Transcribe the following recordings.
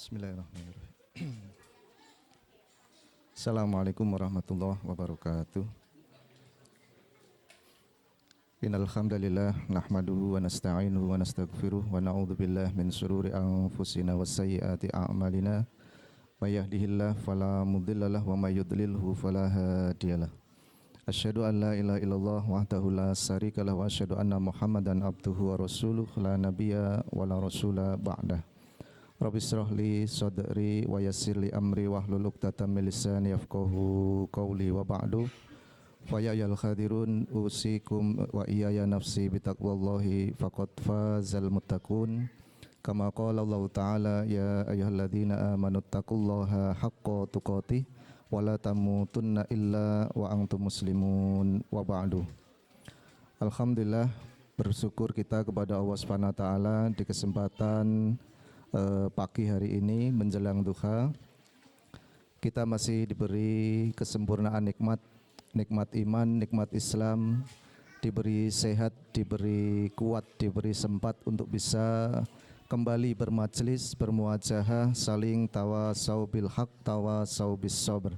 Bismillahirrahmanirrahim. Assalamualaikum warahmatullahi wabarakatuh. Innal hamdalillah nahmaduhu wa nasta'inuhu wa nastaghfiruh wa na'udzu billahi min shururi anfusina wa sayyiati a'malina. May yahdihillahu fala mudhillalah wa may yudlilhu fala hadiyalah. Asyhadu an la ilaha illallah wahdahu la syarikalah wa asyhadu anna Muhammadan abduhu wa rasuluh la nabiyya wa la rasula ba'dah. Rabbi shrah li sadri wa yassir li amri wahlul 'uqdatam min lisani yafqahu qawli wa ba'du. Fa ya ayyuhal khadirun usikum wa iyaya nafsi bitaqwallahi faqad fazal muttaqun. Kama qala Allah ta'ala ya ayyuhalladzina amanu taqullaha haqqa tuqatih wa la tamutunna illa wa antum muslimun wa ba'du. Alhamdulillah, bersyukur kita kepada Allah Subhanahu wa taala di kesempatan pagi hari ini menjelang duha kita masih diberi kesempurnaan nikmat iman, nikmat Islam, diberi sehat, diberi kuat, diberi sempat untuk bisa kembali bermajlis, bermuajahah, saling tawasau bil haq, tawasau bis sabr.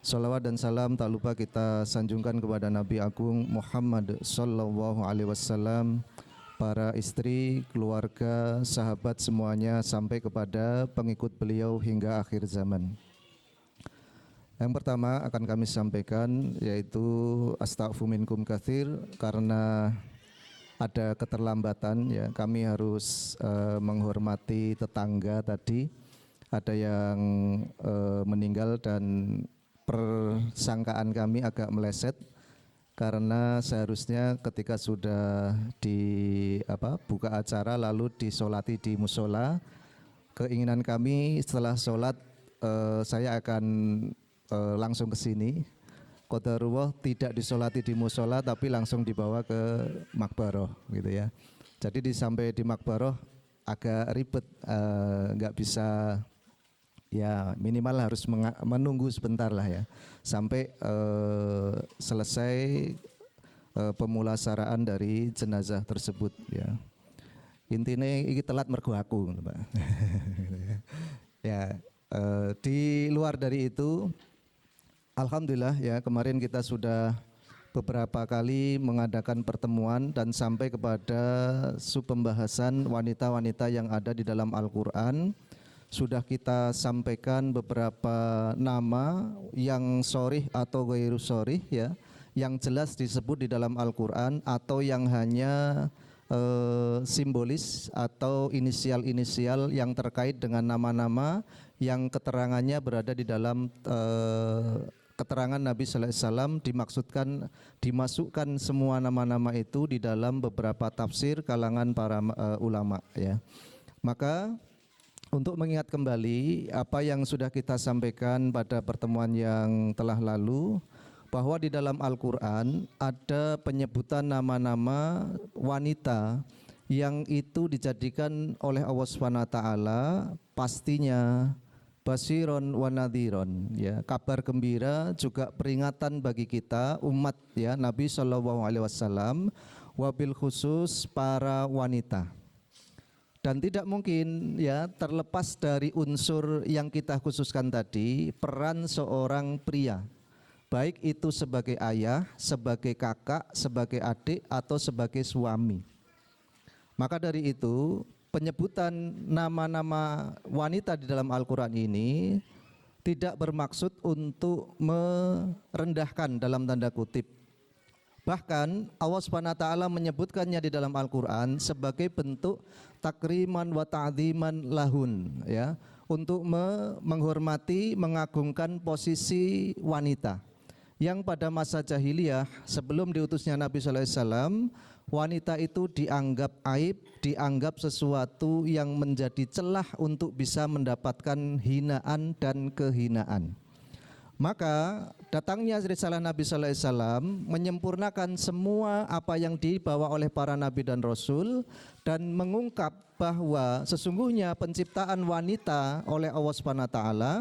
Salawat dan salam tak lupa kita sanjungkan kepada Nabi Agung Muhammad sallallahu alaihi wasallam, para istri, keluarga, sahabat semuanya sampai kepada pengikut beliau hingga akhir zaman. Yang pertama akan kami sampaikan yaitu astaghfu minkum katsir, karena ada keterlambatan ya, kami harus menghormati tetangga tadi, ada yang meninggal dan persangkaan kami agak meleset. Karena seharusnya ketika sudah buka acara lalu disolati di musola, keinginan kami setelah sholat saya akan langsung ke sini. Qadarullah tidak disolati di musola tapi langsung dibawa ke makbaroh gitu ya. Jadi sampai di makbaroh agak ribet, nggak bisa. Ya minimal harus menunggu sebentar lah ya sampai selesai pemulasaraan dari jenazah tersebut ya. Intinya ini telat mergo aku, Pak. Ya di luar dari itu, alhamdulillah ya, kemarin kita sudah beberapa kali mengadakan pertemuan dan sampai kepada pembahasan wanita-wanita yang ada di dalam Al-Quran. Sudah kita sampaikan beberapa nama yang sorih atau ghairu sorih ya, yang jelas disebut di dalam Al-Quran atau yang hanya simbolis atau inisial-inisial yang terkait dengan nama-nama yang keterangannya berada di dalam keterangan Nabi Sallallahu Alaihi Wasallam, dimasukkan semua nama-nama itu di dalam beberapa tafsir kalangan para ulama ya. Maka untuk mengingat kembali apa yang sudah kita sampaikan pada pertemuan yang telah lalu, bahwa di dalam Al-Quran ada penyebutan nama-nama wanita yang itu dijadikan oleh Allah SWT pastinya basiron wa nadhiron ya, kabar gembira juga peringatan bagi kita umat ya Nabi SAW, wabil khusus para wanita. Dan tidak mungkin ya terlepas dari unsur yang kita khususkan tadi, peran seorang pria, baik itu sebagai ayah, sebagai kakak, sebagai adik, atau sebagai suami. Maka dari itu penyebutan nama-nama wanita di dalam Al-Quran ini tidak bermaksud untuk merendahkan dalam tanda kutip. Bahkan Allah SWT menyebutkannya di dalam Al-Quran sebagai bentuk takriman wa ta'ziman lahun ya, untuk menghormati, mengagungkan posisi wanita yang pada masa jahiliyah sebelum diutusnya Nabi Sallallahu Alaihi Wasallam, wanita itu dianggap aib, dianggap sesuatu yang menjadi celah untuk bisa mendapatkan hinaan dan kehinaan. Maka datangnya risalah Nabi Sallallahu Alaihi Wasallam menyempurnakan semua apa yang dibawa oleh para nabi dan rasul dan mengungkap bahwa sesungguhnya penciptaan wanita oleh Allah Subhanahu wa taala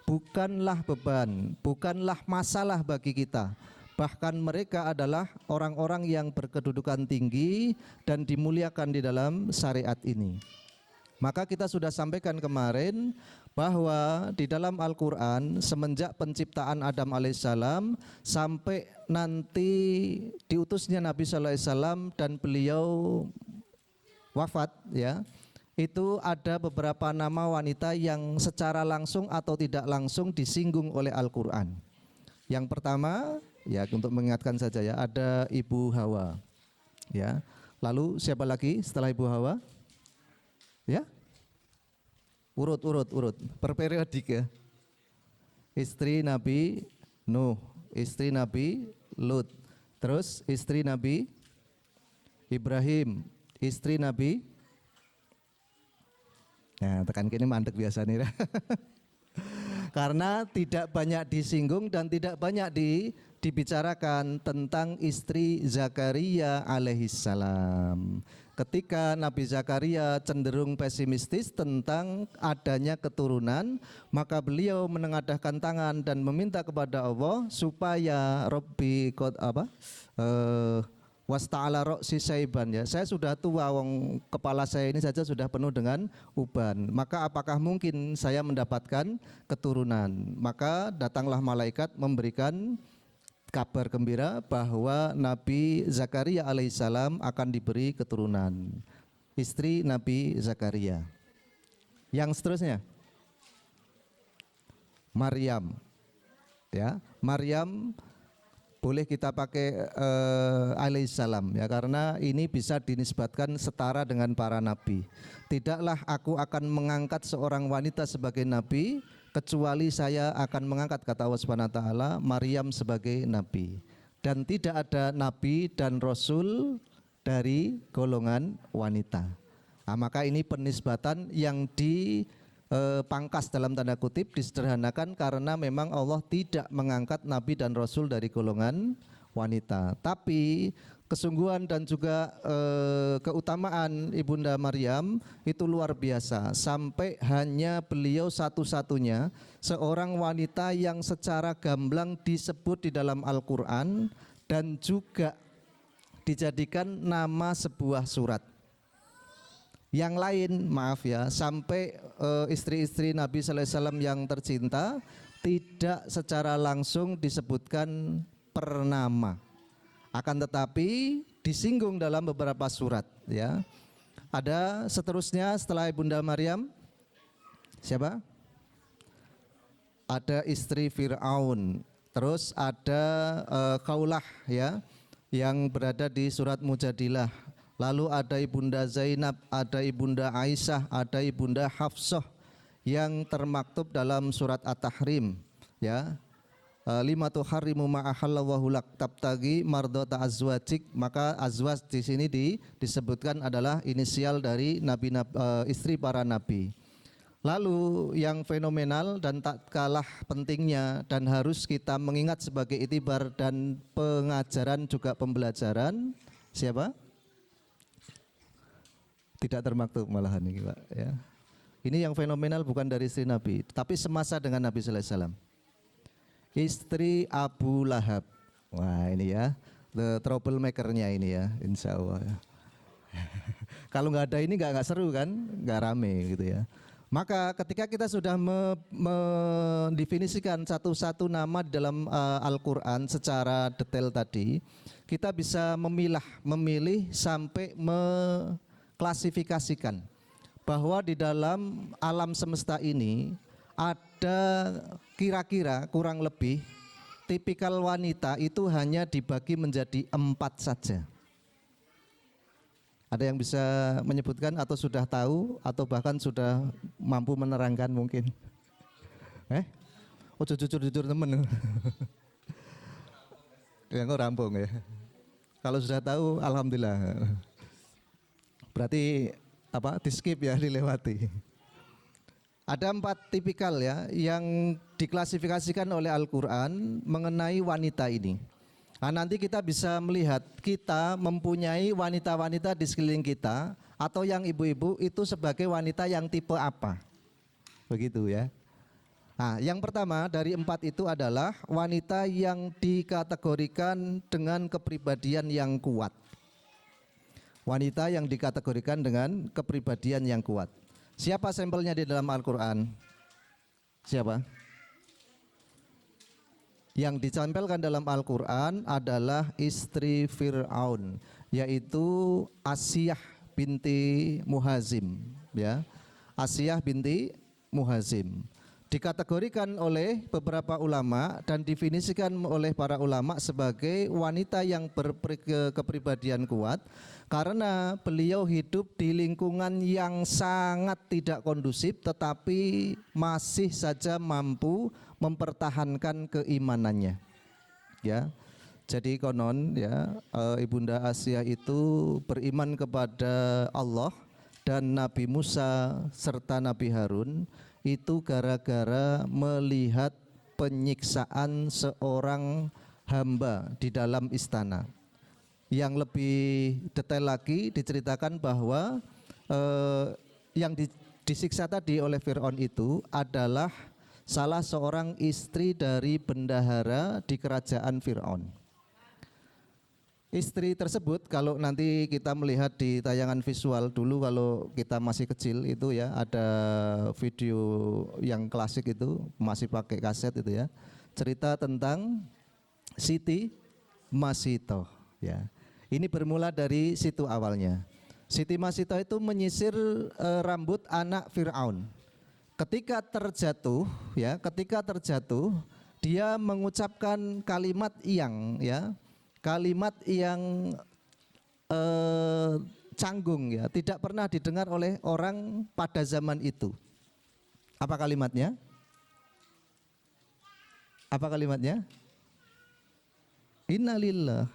bukanlah beban, bukanlah masalah bagi kita. Bahkan mereka adalah orang-orang yang berkedudukan tinggi dan dimuliakan di dalam syariat ini. Maka kita sudah sampaikan kemarin bahwa di dalam Al-Quran semenjak penciptaan Adam alaihissalam sampai nanti diutusnya Nabi sallallahu alaihi wasallam dan beliau wafat ya, itu ada beberapa nama wanita yang secara langsung atau tidak langsung disinggung oleh Al-Quran. Yang pertama ya, untuk mengingatkan saja ya, ada Ibu Hawa ya. Lalu siapa lagi setelah Ibu Hawa? Ya, urut berperiodik ya. Istri Nabi Nuh, istri Nabi Lut, terus istri Nabi Ibrahim, istri Nabi, nah tekan kini mandek biasa nih. Karena tidak banyak disinggung dan tidak banyak dibicarakan tentang istri Zakaria alaihissalam. Ketika Nabi Zakaria cenderung pesimistis tentang adanya keturunan, maka beliau menengadahkan tangan dan meminta kepada Allah supaya Robbi wasta'ala ro'si saiban ya. Saya sudah tua, wong kepala saya ini saja sudah penuh dengan uban. Maka apakah mungkin saya mendapatkan keturunan? Maka datanglah malaikat memberikan kabar gembira bahwa Nabi Zakaria alaihissalam akan diberi keturunan. Istri Nabi Zakaria. Yang seterusnya Maryam. Ya, Maryam boleh kita pakai alaihissalam ya, karena ini bisa dinisbatkan setara dengan para nabi. Tidaklah aku akan mengangkat seorang wanita sebagai nabi kecuali saya akan mengangkat, kata Allah Subhanahu wa taala, Maryam sebagai nabi. Dan tidak ada nabi dan rasul dari golongan wanita. Nah, maka ini penisbatan yang dipangkas dalam tanda kutip, disederhanakan karena memang Allah tidak mengangkat nabi dan rasul dari golongan wanita. Tapi kesungguhan dan juga keutamaan Ibunda Maryam itu luar biasa, sampai hanya beliau satu-satunya seorang wanita yang secara gamblang disebut di dalam Al-Quran dan juga dijadikan nama sebuah surat. Yang lain maaf ya, sampai istri-istri Nabi sallallahu alaihi wasallam yang tercinta tidak secara langsung disebutkan per nama. Akan tetapi disinggung dalam beberapa surat ya. Ada seterusnya setelah Ibunda Maryam siapa? Ada istri Fir'aun, terus ada Kaulah ya, yang berada di surat Mujadilah. Lalu ada Ibunda Zainab, ada Ibunda Aisyah, ada Ibunda Hafsah yang termaktub dalam surat At-Tahrim ya. Lima tuharrimu ma'ahallallahu lak tabtagi mardota azwajik. Maka azwaj di sini disebutkan adalah inisial dari istri para nabi. Lalu yang fenomenal dan tak kalah pentingnya dan harus kita mengingat sebagai itibar dan pengajaran juga pembelajaran, siapa? Tidak termaktub malahan ini Pak ya. Ini yang fenomenal bukan dari istri Nabi, tapi semasa dengan Nabi sallallahu alaihi wasallam. Istri Abu Lahab. Wah ini ya, the troublemaker-nya ini ya, insya Allah. Kalau nggak ada ini nggak seru kan, nggak rame gitu ya. Maka ketika kita sudah mendefinisikan satu-satu nama di dalam Al-Quran secara detail tadi, kita bisa memilih sampai mengklasifikasikan bahwa di dalam alam semesta ini ada kira-kira kurang lebih tipikal wanita itu hanya dibagi menjadi 4 saja. Ada yang bisa menyebutkan atau sudah tahu atau bahkan sudah mampu menerangkan mungkin? Oh jujur temen. Yang rampung ya. Kalau sudah tahu alhamdulillah. Berarti di skip ya, dilewati. Ada 4 tipikal ya yang diklasifikasikan oleh Al-Quran mengenai wanita ini. Nah, nanti kita bisa melihat kita mempunyai wanita-wanita di sekeliling kita atau yang ibu-ibu itu sebagai wanita yang tipe apa. Begitu ya. Nah, yang pertama dari 4 itu adalah wanita yang dikategorikan dengan kepribadian yang kuat. Wanita yang dikategorikan dengan kepribadian yang kuat. Siapa sampelnya di dalam Al-Quran? Siapa? Yang ditempelkan dalam Al-Quran adalah istri Fir'aun, yaitu Asiyah binti Muhazim, ya. Asiyah binti Muhazim dikategorikan oleh beberapa ulama dan definisikan oleh para ulama sebagai wanita yang berkepribadian kuat karena beliau hidup di lingkungan yang sangat tidak kondusif tetapi masih saja mampu mempertahankan keimanannya, ya. Jadi konon, ya, Ibunda Asiyah itu beriman kepada Allah dan Nabi Musa serta Nabi Harun itu gara-gara melihat penyiksaan seorang hamba di dalam istana. Yang lebih detail lagi diceritakan bahwa yang disiksa tadi oleh Fir'aun itu adalah salah seorang istri dari bendahara di kerajaan Fir'aun. Istri tersebut, kalau nanti kita melihat di tayangan visual dulu, kalau kita masih kecil itu, ya, ada video yang klasik itu masih pakai kaset itu, ya, cerita tentang Siti Masitoh, ya. Ini bermula dari situ awalnya. Siti Masitoh itu menyisir rambut anak Fir'aun. Ketika terjatuh, ya, dia mengucapkan kalimat yang, ya, kalimat yang canggung, ya, tidak pernah didengar oleh orang pada zaman itu. Apa kalimatnya? Apa kalimatnya? Innalillah,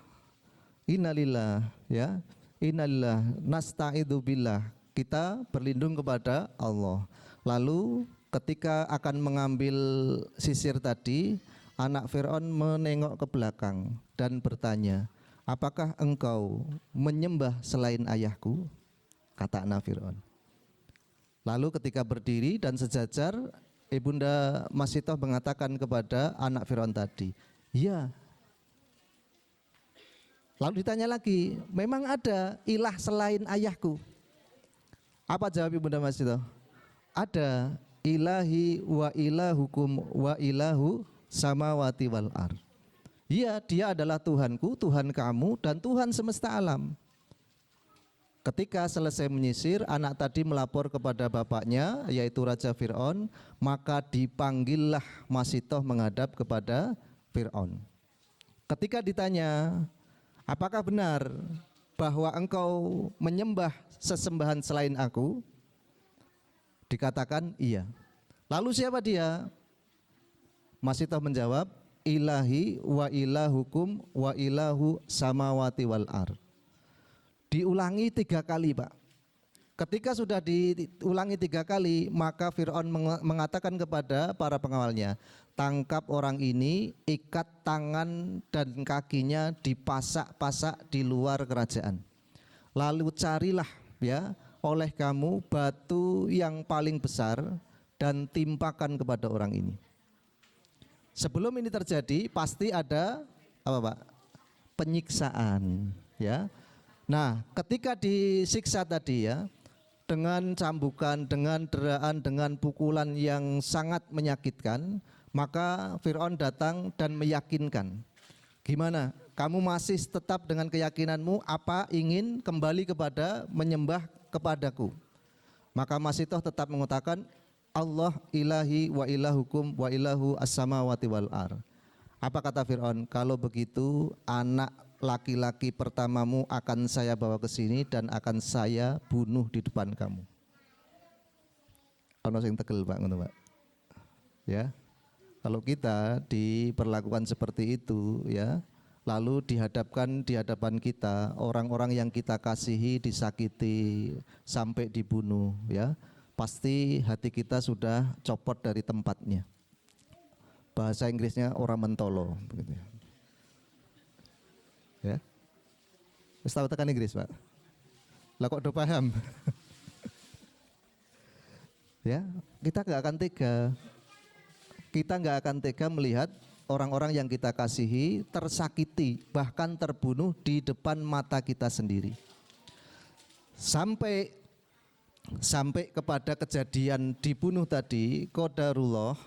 innalillah, ya, innalillah, nasta'idzu billah. Kita berlindung kepada Allah. Lalu ketika akan mengambil sisir tadi, anak Fir'aun menengok ke belakang dan bertanya, apakah engkau menyembah selain ayahku? Kata anak Fir'aun. Lalu ketika berdiri dan sejajar, Ibunda Masitoh mengatakan kepada anak Fir'aun tadi, ya. Lalu ditanya lagi, memang ada ilah selain ayahku? Apa jawab Ibunda Masitoh? Ada, ilahi wa ilahukum wa ilahu samawati wal ar. Iya, dia adalah Tuhanku, Tuhan kamu, dan Tuhan semesta alam. Ketika selesai menyisir, anak tadi melapor kepada bapaknya, yaitu Raja Fir'aun, maka dipanggillah Masitoh menghadap kepada Fir'aun. Ketika ditanya, apakah benar bahwa engkau menyembah sesembahan selain aku? Dikatakan iya. Lalu siapa dia? Masitoh menjawab, ilahi wa ilahukum wa ilahu samawati wal ar. Diulangi 3 kali, Pak. Ketika sudah diulangi 3 kali, maka Fir'aun mengatakan kepada para pengawalnya, tangkap orang ini, ikat tangan dan kakinya, dipasak-pasak di luar kerajaan. Lalu carilah, ya, oleh kamu batu yang paling besar dan timpakan kepada orang ini. Sebelum ini terjadi pasti ada apa, Pak? Penyiksaan, ya. Nah, ketika disiksa tadi, ya, dengan cambukan, dengan deraan, dengan pukulan yang sangat menyakitkan, maka Fir'aun datang dan meyakinkan. Gimana? Kamu masih tetap dengan keyakinanmu, apa ingin kembali kepada menyembah kepadaku? Maka Masitoh tetap mengatakan, Allah ilahi wa ilahukum wa ilahu as-samawati wal ar. Apa kata Fir'aun? Kalau begitu anak laki-laki pertamamu akan saya bawa ke sini dan akan saya bunuh di depan kamu. Ono sing tegel, Pak, ngono, Pak. Ya. Kalau kita diperlakukan seperti itu, ya, lalu dihadapkan di hadapan kita orang-orang yang kita kasihi disakiti sampai dibunuh, ya, pasti hati kita sudah copot dari tempatnya. Bahasa Inggrisnya orang mentolo, begitu, ya. Ya, wis tahu tekan Inggris, Pak? Lah kok udah paham? Ya, kita nggak akan tega. Kita nggak akan tega melihat orang-orang yang kita kasihi tersakiti, bahkan terbunuh di depan mata kita sendiri. Sampai sampai kepada kejadian dibunuh tadi, qadarullah,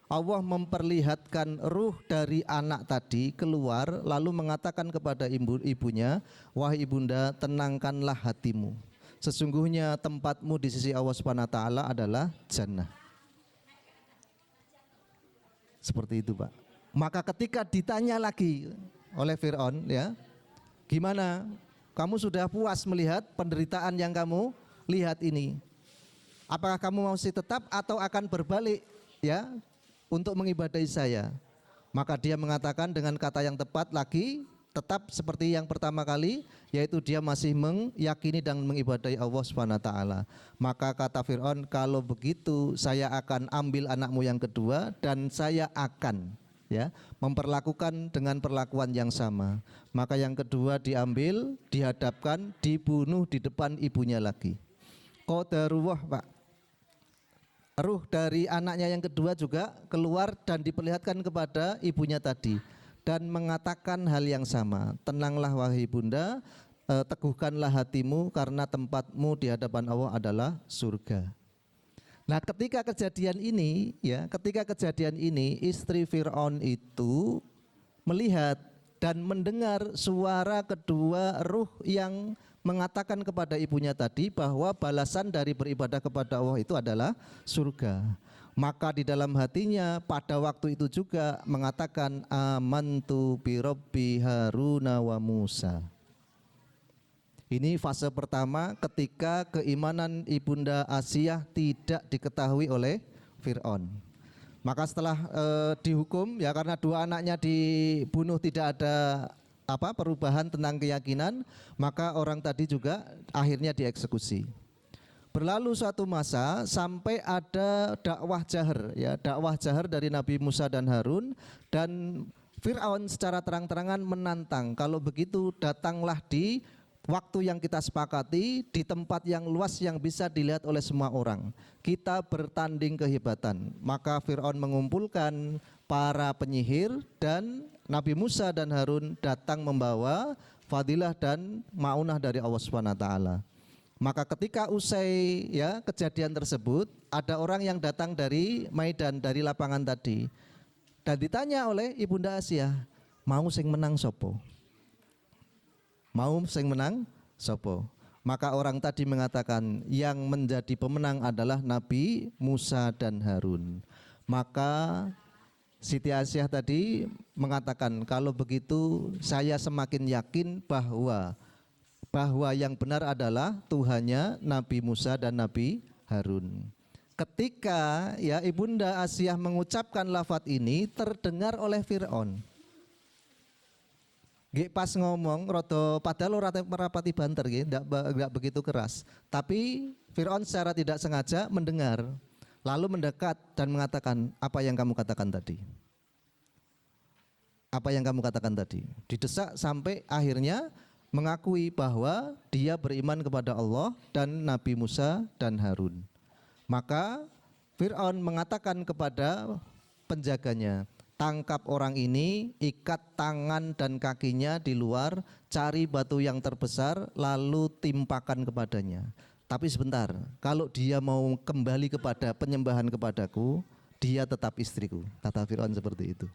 Allah memperlihatkan ruh dari anak tadi keluar lalu mengatakan kepada ibunya, wahai ibunda, tenangkanlah hatimu. Sesungguhnya tempatmu di sisi Allah Subhanahu wa taala adalah jannah. Seperti itu, Pak. Maka ketika ditanya lagi oleh Fir'aun, ya, gimana? Kamu sudah puas melihat penderitaan yang kamu lihat ini? Apakah kamu masih tetap atau akan berbalik, ya, untuk mengibadahi saya? Maka dia mengatakan dengan kata yang tepat lagi, tetap seperti yang pertama kali, yaitu dia masih meyakini dan mengibadahi Allah Subhanahu wa taala. Maka kata Fir'aun, kalau begitu saya akan ambil anakmu yang kedua dan saya akan, ya, memperlakukan dengan perlakuan yang sama. Maka yang kedua diambil, dihadapkan, dibunuh di depan ibunya lagi. Qadarullah, Pak. Ruh dari anaknya yang kedua juga keluar dan diperlihatkan kepada ibunya tadi dan mengatakan hal yang sama. Tenanglah wahai bunda, teguhkanlah hatimu karena tempatmu di hadapan Allah adalah surga. Nah, ketika kejadian ini, ya, istri Fir'aun itu melihat dan mendengar suara kedua ruh yang mengatakan kepada ibunya tadi bahwa balasan dari beribadah kepada Allah itu adalah surga. Maka di dalam hatinya pada waktu itu juga mengatakan amantu bi Rabbi Haruna wa Musa. Ini fase pertama ketika keimanan ibunda Asiyah tidak diketahui oleh Fir'aun. Maka setelah dihukum, ya, karena dua anaknya dibunuh tidak ada perubahan tentang keyakinan, maka orang tadi juga akhirnya dieksekusi. Berlalu suatu masa sampai ada dakwah jahar, ya, dakwah jahar dari Nabi Musa dan Harun, dan Fir'aun secara terang-terangan menantang, kalau begitu datanglah di waktu yang kita sepakati, di tempat yang luas yang bisa dilihat oleh semua orang. Kita bertanding kehebatan. Maka Fir'aun mengumpulkan para penyihir dan Nabi Musa dan Harun datang membawa fadilah dan maunah dari Allah Subhanahu wa taala. Maka ketika usai, ya, kejadian tersebut, ada orang yang datang dari Maidan, dari lapangan tadi, dan ditanya oleh Ibunda Asiyah, mau sing menang sopo? Mau sing menang sopo? Maka orang tadi mengatakan yang menjadi pemenang adalah Nabi Musa dan Harun. Maka Siti Asiyah tadi mengatakan, kalau begitu saya semakin yakin bahwa yang benar adalah Tuhannya Nabi Musa dan Nabi Harun. Ketika, ya, Ibunda Asiyah mengucapkan lafaz ini terdengar oleh Fir'aun. Pas ngomong padahal ora merapati banter, enggak begitu keras. Tapi Fir'aun secara tidak sengaja mendengar, lalu mendekat dan mengatakan, apa yang kamu katakan tadi? Apa yang kamu katakan tadi? Didesak sampai akhirnya mengakui bahwa dia beriman kepada Allah dan Nabi Musa dan Harun. Maka Fir'aun mengatakan kepada penjaganya, tangkap orang ini, ikat tangan dan kakinya di luar, cari batu yang terbesar, lalu timpakan kepadanya. Tapi sebentar, kalau dia mau kembali kepada penyembahan kepadaku, dia tetap istriku. Kata Fir'aun seperti itu.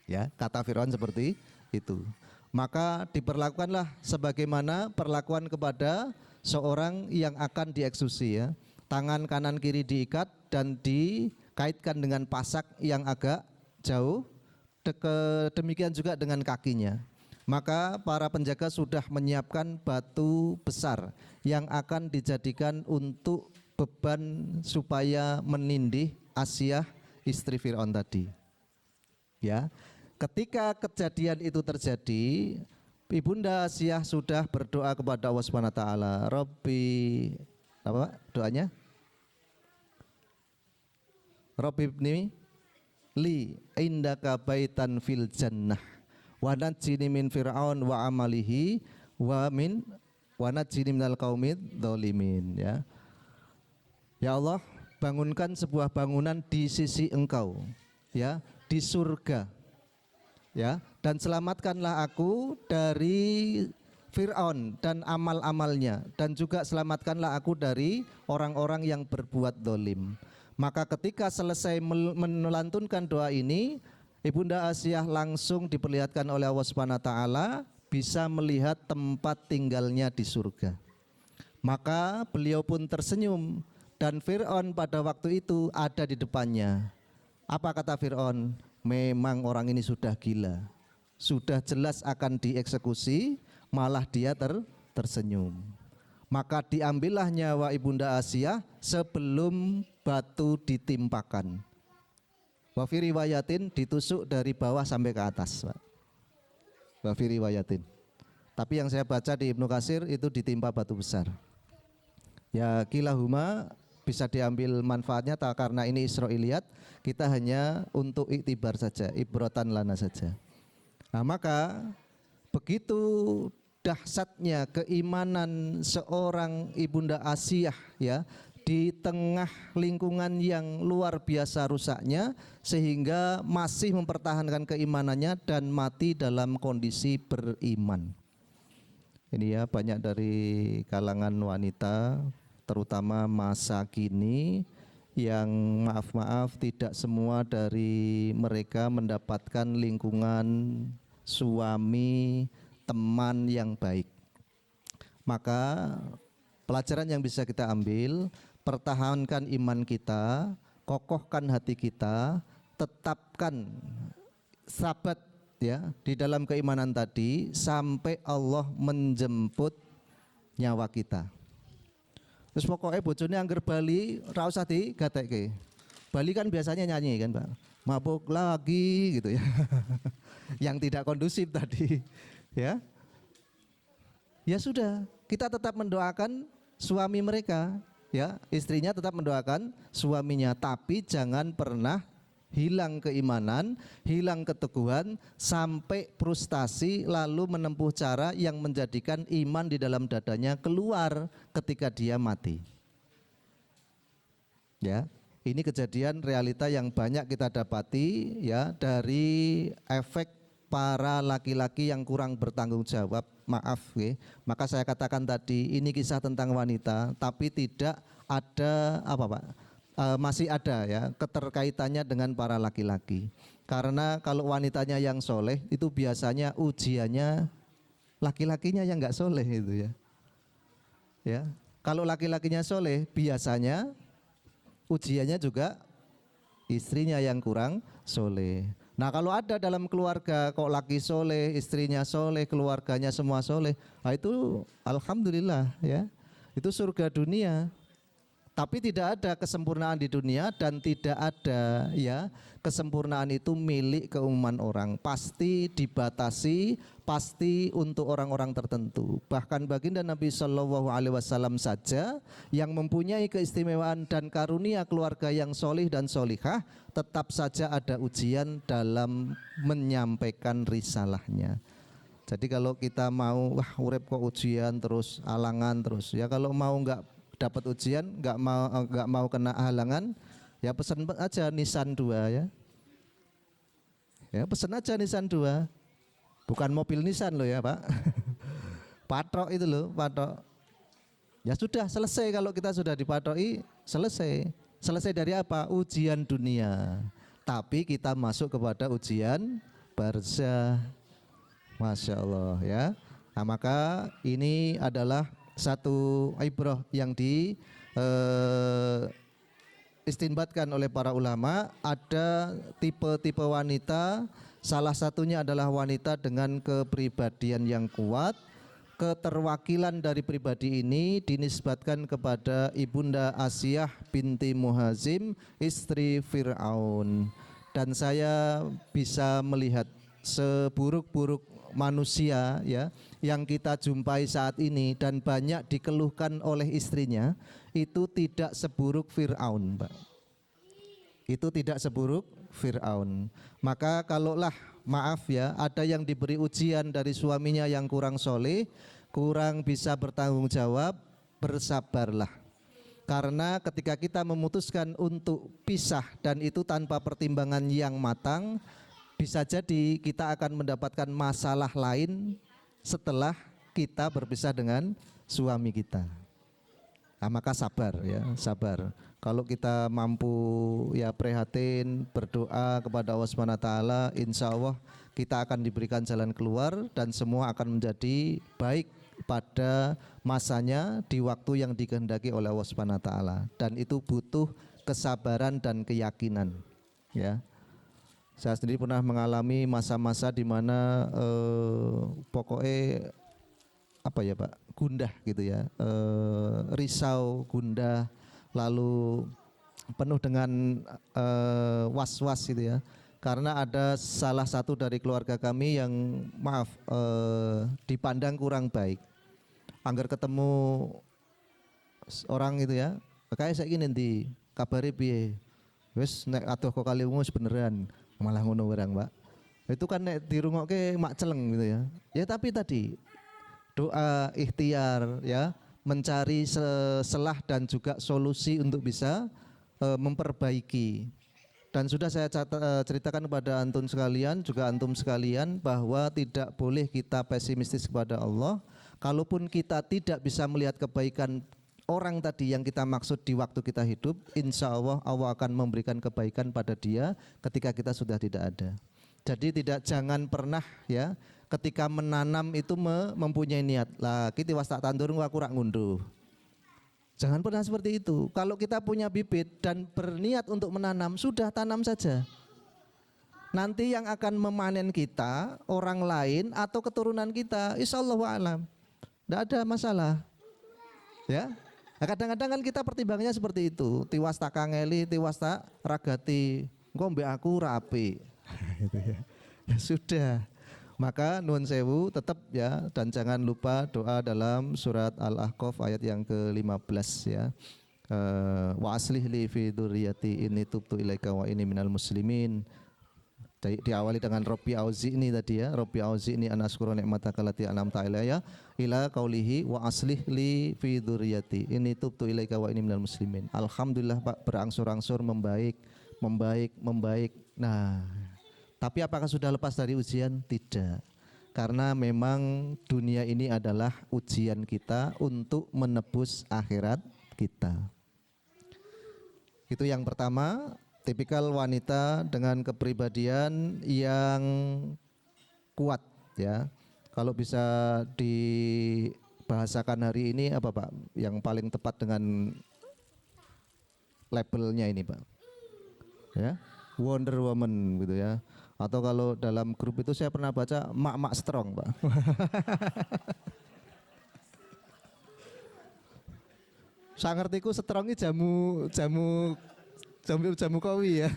Ya, kata Fir'aun seperti itu. Maka diperlakukanlah sebagaimana perlakuan kepada seorang yang akan dieksekusi, ya. Tangan kanan kiri diikat dan dikaitkan dengan pasak yang agak jauh, demikian juga dengan kakinya. Maka para penjaga sudah menyiapkan batu besar yang akan dijadikan untuk beban supaya menindih Asiyah istri Fir'aun tadi. Ya, ketika kejadian itu terjadi, Ibunda Asiyah sudah berdoa kepada Allah Subhanahu wa taala, Rabbi, apa doanya? Rabbi ibni li indaka baitan fil jannah wa najjini min fir'aun wa amalihi wa najjini minal qaumid dzalimin, ya. Ya Allah, bangunkan sebuah bangunan di sisi Engkau, ya, di surga, ya, dan selamatkanlah aku dari Fir'aun dan amal-amalnya, dan juga selamatkanlah aku dari orang-orang yang berbuat dolim. Maka ketika selesai melantunkan doa ini, Ibunda Asiyah langsung diperlihatkan oleh Allah Subhanahu wa taala bisa melihat tempat tinggalnya di surga. Maka beliau pun tersenyum, dan Fir'aun pada waktu itu ada di depannya. Apa kata Fir'aun? Memang orang ini sudah gila, sudah jelas akan dieksekusi, malah dia tersenyum. Maka diambillah nyawa Ibunda Asiyah sebelum batu ditimpakan. Wa fi riwayatin ditusuk dari bawah sampai ke atas, Pak. Wa fi riwayatin. Tapi yang saya baca di Ibnu Katsir itu ditimpa batu besar. Ya kilahuma bisa diambil manfaatnya karena ini Israiliyat, kita hanya untuk iktibar saja, ibrotan lana saja. Nah, maka begitu dahsyatnya keimanan seorang Ibunda Asiyah ya, di tengah lingkungan yang luar biasa rusaknya, sehingga masih mempertahankan keimanannya dan mati dalam kondisi beriman. Ini ya, banyak dari kalangan wanita terutama masa kini yang maaf-maaf tidak semua dari mereka mendapatkan lingkungan suami, teman yang baik. Maka pelajaran yang bisa kita ambil, pertahankan iman kita, kokohkan hati kita, tetapkan sabat ya di dalam keimanan tadi sampai Allah menjemput nyawa kita. Terus pokoknya bojone angger bali ra usah digatekke. Bali kan biasanya nyanyi kan, Pak. Mabuk lagi gitu ya. Yang tidak kondusif tadi, ya. Ya sudah, kita tetap mendoakan suami mereka, ya, istrinya tetap mendoakan suaminya, tapi jangan pernah hilang keimanan, hilang keteguhan sampai frustasi lalu menempuh cara yang menjadikan iman di dalam dadanya keluar ketika dia mati. Ya, ini kejadian realita yang banyak kita dapati ya dari efek para laki-laki yang kurang bertanggung jawab. Maaf, maka saya katakan tadi ini kisah tentang wanita, tapi tidak ada apa Pak? Masih ada ya keterkaitannya dengan para laki-laki. Karena kalau wanitanya yang soleh itu biasanya ujiannya laki-lakinya yang nggak soleh itu ya. Ya, kalau laki-lakinya soleh biasanya ujiannya juga istrinya yang kurang soleh. Nah kalau ada dalam keluarga kok laki soleh, istrinya soleh, keluarganya semua soleh, nah itu alhamdulillah ya, itu surga dunia. Tapi tidak ada kesempurnaan di dunia dan tidak ada ya kesempurnaan itu milik keumuman orang. Pasti dibatasi, pasti untuk orang-orang tertentu. Bahkan baginda Nabi Shallallahu Alaihi Wasallam saja yang mempunyai keistimewaan dan karunia keluarga yang solih dan solihah, tetap saja ada ujian dalam menyampaikan risalahnya. Jadi kalau kita mau urip kok ujian terus, halangan terus, ya kalau mau enggak dapat ujian, nggak mau kena halangan, ya pesan aja Nissan 2 ya. Ya pesan aja Nissan 2. Bukan mobil Nissan loh ya, Pak. Patok itu loh, patok. Ya sudah selesai, kalau kita sudah dipatoki, selesai. Selesai dari apa? Ujian dunia. Tapi kita masuk kepada ujian barzah. Masya Allah ya. Nah, maka ini adalah satu ibrah yang istinbatkan oleh para ulama. Ada tipe-tipe wanita, salah satunya adalah wanita dengan kepribadian yang kuat. Keterwakilan dari pribadi ini dinisbatkan kepada Ibunda Asiyah binti Muhazim, istri Fir'aun. Dan saya bisa melihat seburuk-buruk manusia ya yang kita jumpai saat ini dan banyak dikeluhkan oleh istrinya, itu tidak seburuk Fir'aun, Pak. Itu tidak seburuk Fir'aun. Maka kalaulah maaf ya ada yang diberi ujian dari suaminya yang kurang soleh, kurang bisa bertanggung jawab, bersabarlah. Karena ketika kita memutuskan untuk pisah dan itu tanpa pertimbangan yang matang, bisa jadi kita akan mendapatkan masalah lain setelah kita berpisah dengan suami kita. Nah, maka sabar ya, sabar. Kalau kita mampu ya prihatin, berdoa kepada Allah Subhanahu wa taala, insya Allah kita akan diberikan jalan keluar dan semua akan menjadi baik pada masanya di waktu yang dikehendaki oleh Allah Subhanahu wa taala, dan itu butuh kesabaran dan keyakinan ya. Saya sendiri pernah mengalami masa-masa di mana pokoknya apa ya Pak, gundah gitu ya, risau, gundah, lalu penuh dengan was-was gitu ya, karena ada salah satu dari keluarga kami yang maaf dipandang kurang baik. Angger ketemu orang itu ya, kayak saya ingin nanti kabari piye, wes nek atuh kok kali wis beneran malah ngono barang Pak. Itu kan nek dirungokke mak celeng gitu ya. Ya tapi tadi doa, ikhtiar ya, mencari selah dan juga solusi untuk bisa memperbaiki. Dan sudah saya ceritakan kepada antum sekalian, juga antum sekalian, bahwa tidak boleh kita pesimistis kepada Allah. Kalaupun kita tidak bisa melihat kebaikan orang tadi yang kita maksud di waktu kita hidup, insya Allah Allah akan memberikan kebaikan pada dia ketika kita sudah tidak ada. Jadi jangan pernah ya ketika menanam itu mempunyai niat lah kita was tak tandur aku rak ngunduh. Jangan pernah seperti itu. Kalau kita punya bibit dan berniat untuk menanam, sudah tanam saja. Nanti yang akan memanen kita orang lain atau keturunan kita, insyaallah alam, tidak ada masalah ya. Nah, kadang-kadang kan kita pertimbangannya seperti itu, tiwas tak kangeli, tiwas tak ragati, engko mbek aku rapi. Gitu ya. Ya sudah. Maka nuwun sewu tetap ya, dan jangan lupa doa dalam surat Al-Ahqaf ayat yang ke-15 ya. Wa aslih li fi dzurriyyati inni tubtu ilaika wa inni minal muslimin. Diawali dengan Rabbi auzi'ni tadi ya, Rabbi auzi'ni an askura ni'mataka allati an'amta alayya ila qaulihi wa aslih li fi dzurriyyati inni tubtu ilaika wa inni minal muslimin. Alhamdulillah Pak, berangsur-angsur membaik. Nah, tapi apakah sudah lepas dari ujian? Tidak. Karena memang dunia ini adalah ujian kita untuk menebus akhirat kita. Itu yang pertama. Tipikal wanita dengan kepribadian yang kuat ya. Kalau bisa dibahasakan hari ini apa Pak? Yang paling tepat dengan labelnya ini Pak. Ya, Wonder Woman gitu ya. Atau kalau dalam grup itu saya pernah baca mak-mak strong Pak. Saya ngertiku strong ini jamu kowi ya.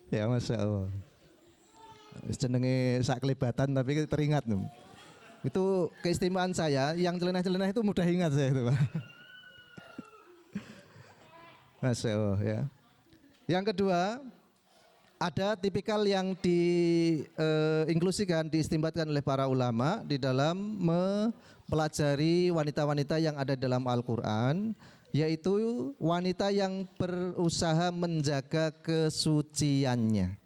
Ya Masya Allah. Jenenge sak kelibatan tapi teringat nih. Itu keistimewaan saya, yang celenah-celenah itu mudah ingat saya itu Pak. Masya Allah ya. Yang kedua, ada tipikal yang diinklusikan, diistimbatkan oleh para ulama di dalam mempelajari wanita-wanita yang ada dalam Al-Quran, yaitu wanita yang berusaha menjaga kesuciannya.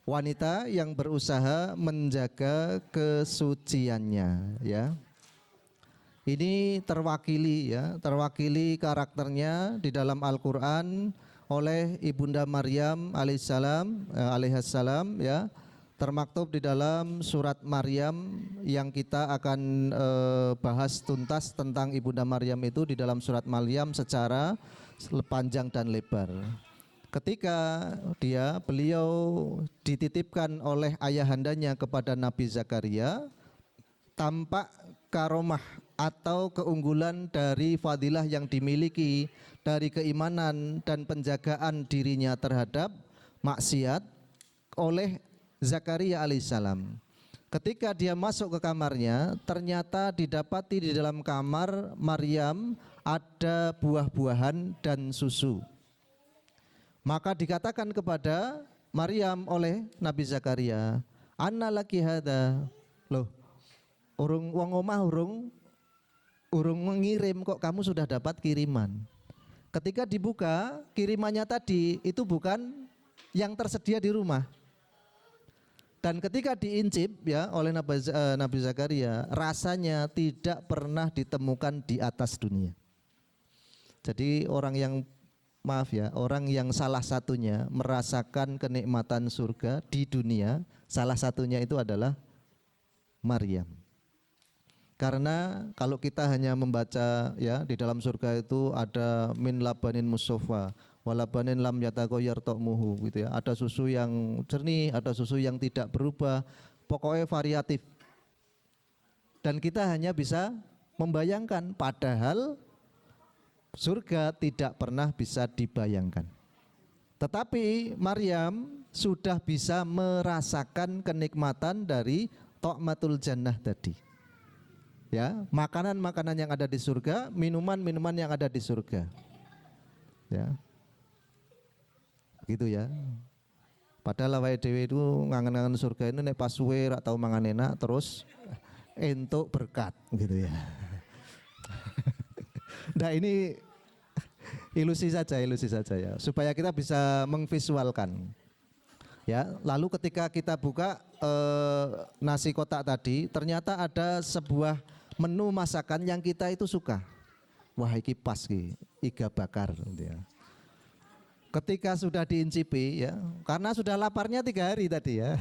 Wanita yang berusaha menjaga kesuciannya ya. Ini terwakili karakternya di dalam Al-Qur'an oleh Ibunda Maryam alaihissalam ya. Termaktub di dalam surat Maryam yang kita akan bahas tuntas tentang Ibunda Maryam itu di dalam surat Maryam secara panjang dan lebar. Ketika beliau dititipkan oleh ayahandanya kepada Nabi Zakaria, tampak karomah atau keunggulan dari fadilah yang dimiliki dari keimanan dan penjagaan dirinya terhadap maksiat oleh Zakaria alaihissalam. Ketika dia masuk ke kamarnya, ternyata didapati di dalam kamar Maryam ada buah-buahan dan susu. Maka dikatakan kepada Maryam oleh Nabi Zakaria, "Anna laki hada?" Loh, wong omah urung mengirim kok kamu sudah dapat kiriman. Ketika dibuka, kirimannya tadi itu bukan yang tersedia di rumah. Dan ketika diincip ya oleh Nabi Zakaria, rasanya tidak pernah ditemukan di atas dunia. Jadi orang yang orang yang salah satunya merasakan kenikmatan surga di dunia, salah satunya itu adalah Maryam. Karena kalau kita hanya membaca ya di dalam surga itu ada min labanin musofa, walabanin lam yatagoyar ta'muhu gitu ya. Ada susu yang jernih, ada susu yang tidak berubah, pokoknya variatif. Dan kita hanya bisa membayangkan, padahal surga tidak pernah bisa dibayangkan. Tetapi Maryam sudah bisa merasakan kenikmatan dari Ta'matul Jannah tadi. Ya, makanan-makanan yang ada di surga, minuman-minuman yang ada di surga. Ya. Gitu ya. Padahal awake dhewe itu ngangen-ngangen surga ini nek pas suwe rak tau mangan enak terus entuk berkat gitu ya. Nah ini ilusi saja ya, supaya kita bisa mengvisualkan. Ya, lalu ketika kita buka nasi kotak tadi, ternyata ada sebuah menu masakan yang kita itu suka. Wah, iki pas ki, iga bakar gitu ya. Ketika sudah diincipi ya, karena sudah laparnya 3 hari tadi ya.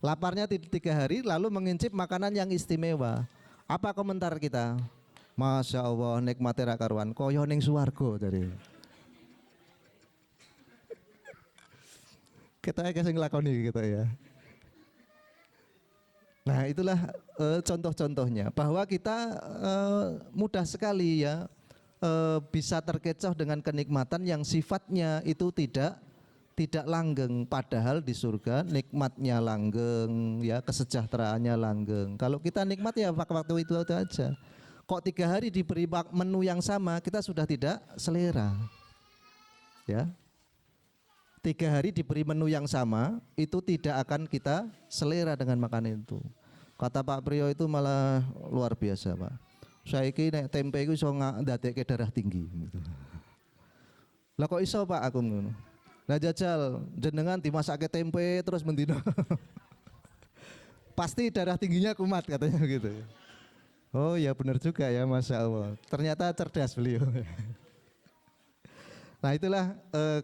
Laparnya 3 hari lalu mengincip makanan yang istimewa. Apa komentar kita? Masya Allah nikmati ra karuan koyo ning swarga tadi. Kita sing nglakoni gitu ya. Nah, itulah contoh-contohnya bahwa kita mudah sekali ya bisa terkecoh dengan kenikmatan yang sifatnya itu tidak langgeng, padahal di surga nikmatnya langgeng ya, kesejahteraannya langgeng. Kalau kita nikmat ya waktu itu aja. Kok 3 hari diberi menu yang sama kita sudah tidak selera. Ya. 3 hari diberi menu yang sama itu tidak akan kita selera dengan makanan itu. Kata Pak Priyo itu malah luar biasa, Pak. Saiki nek tempe iku iso ndadekke darah tinggi gitu. Lah kok iso Pak aku ngono. Lah jajal jenengan dimasake tempe terus mendino. Pasti darah tingginya kumat katanya gitu. Oh ya benar juga ya, Masya Allah. Ternyata cerdas beliau. Nah itulah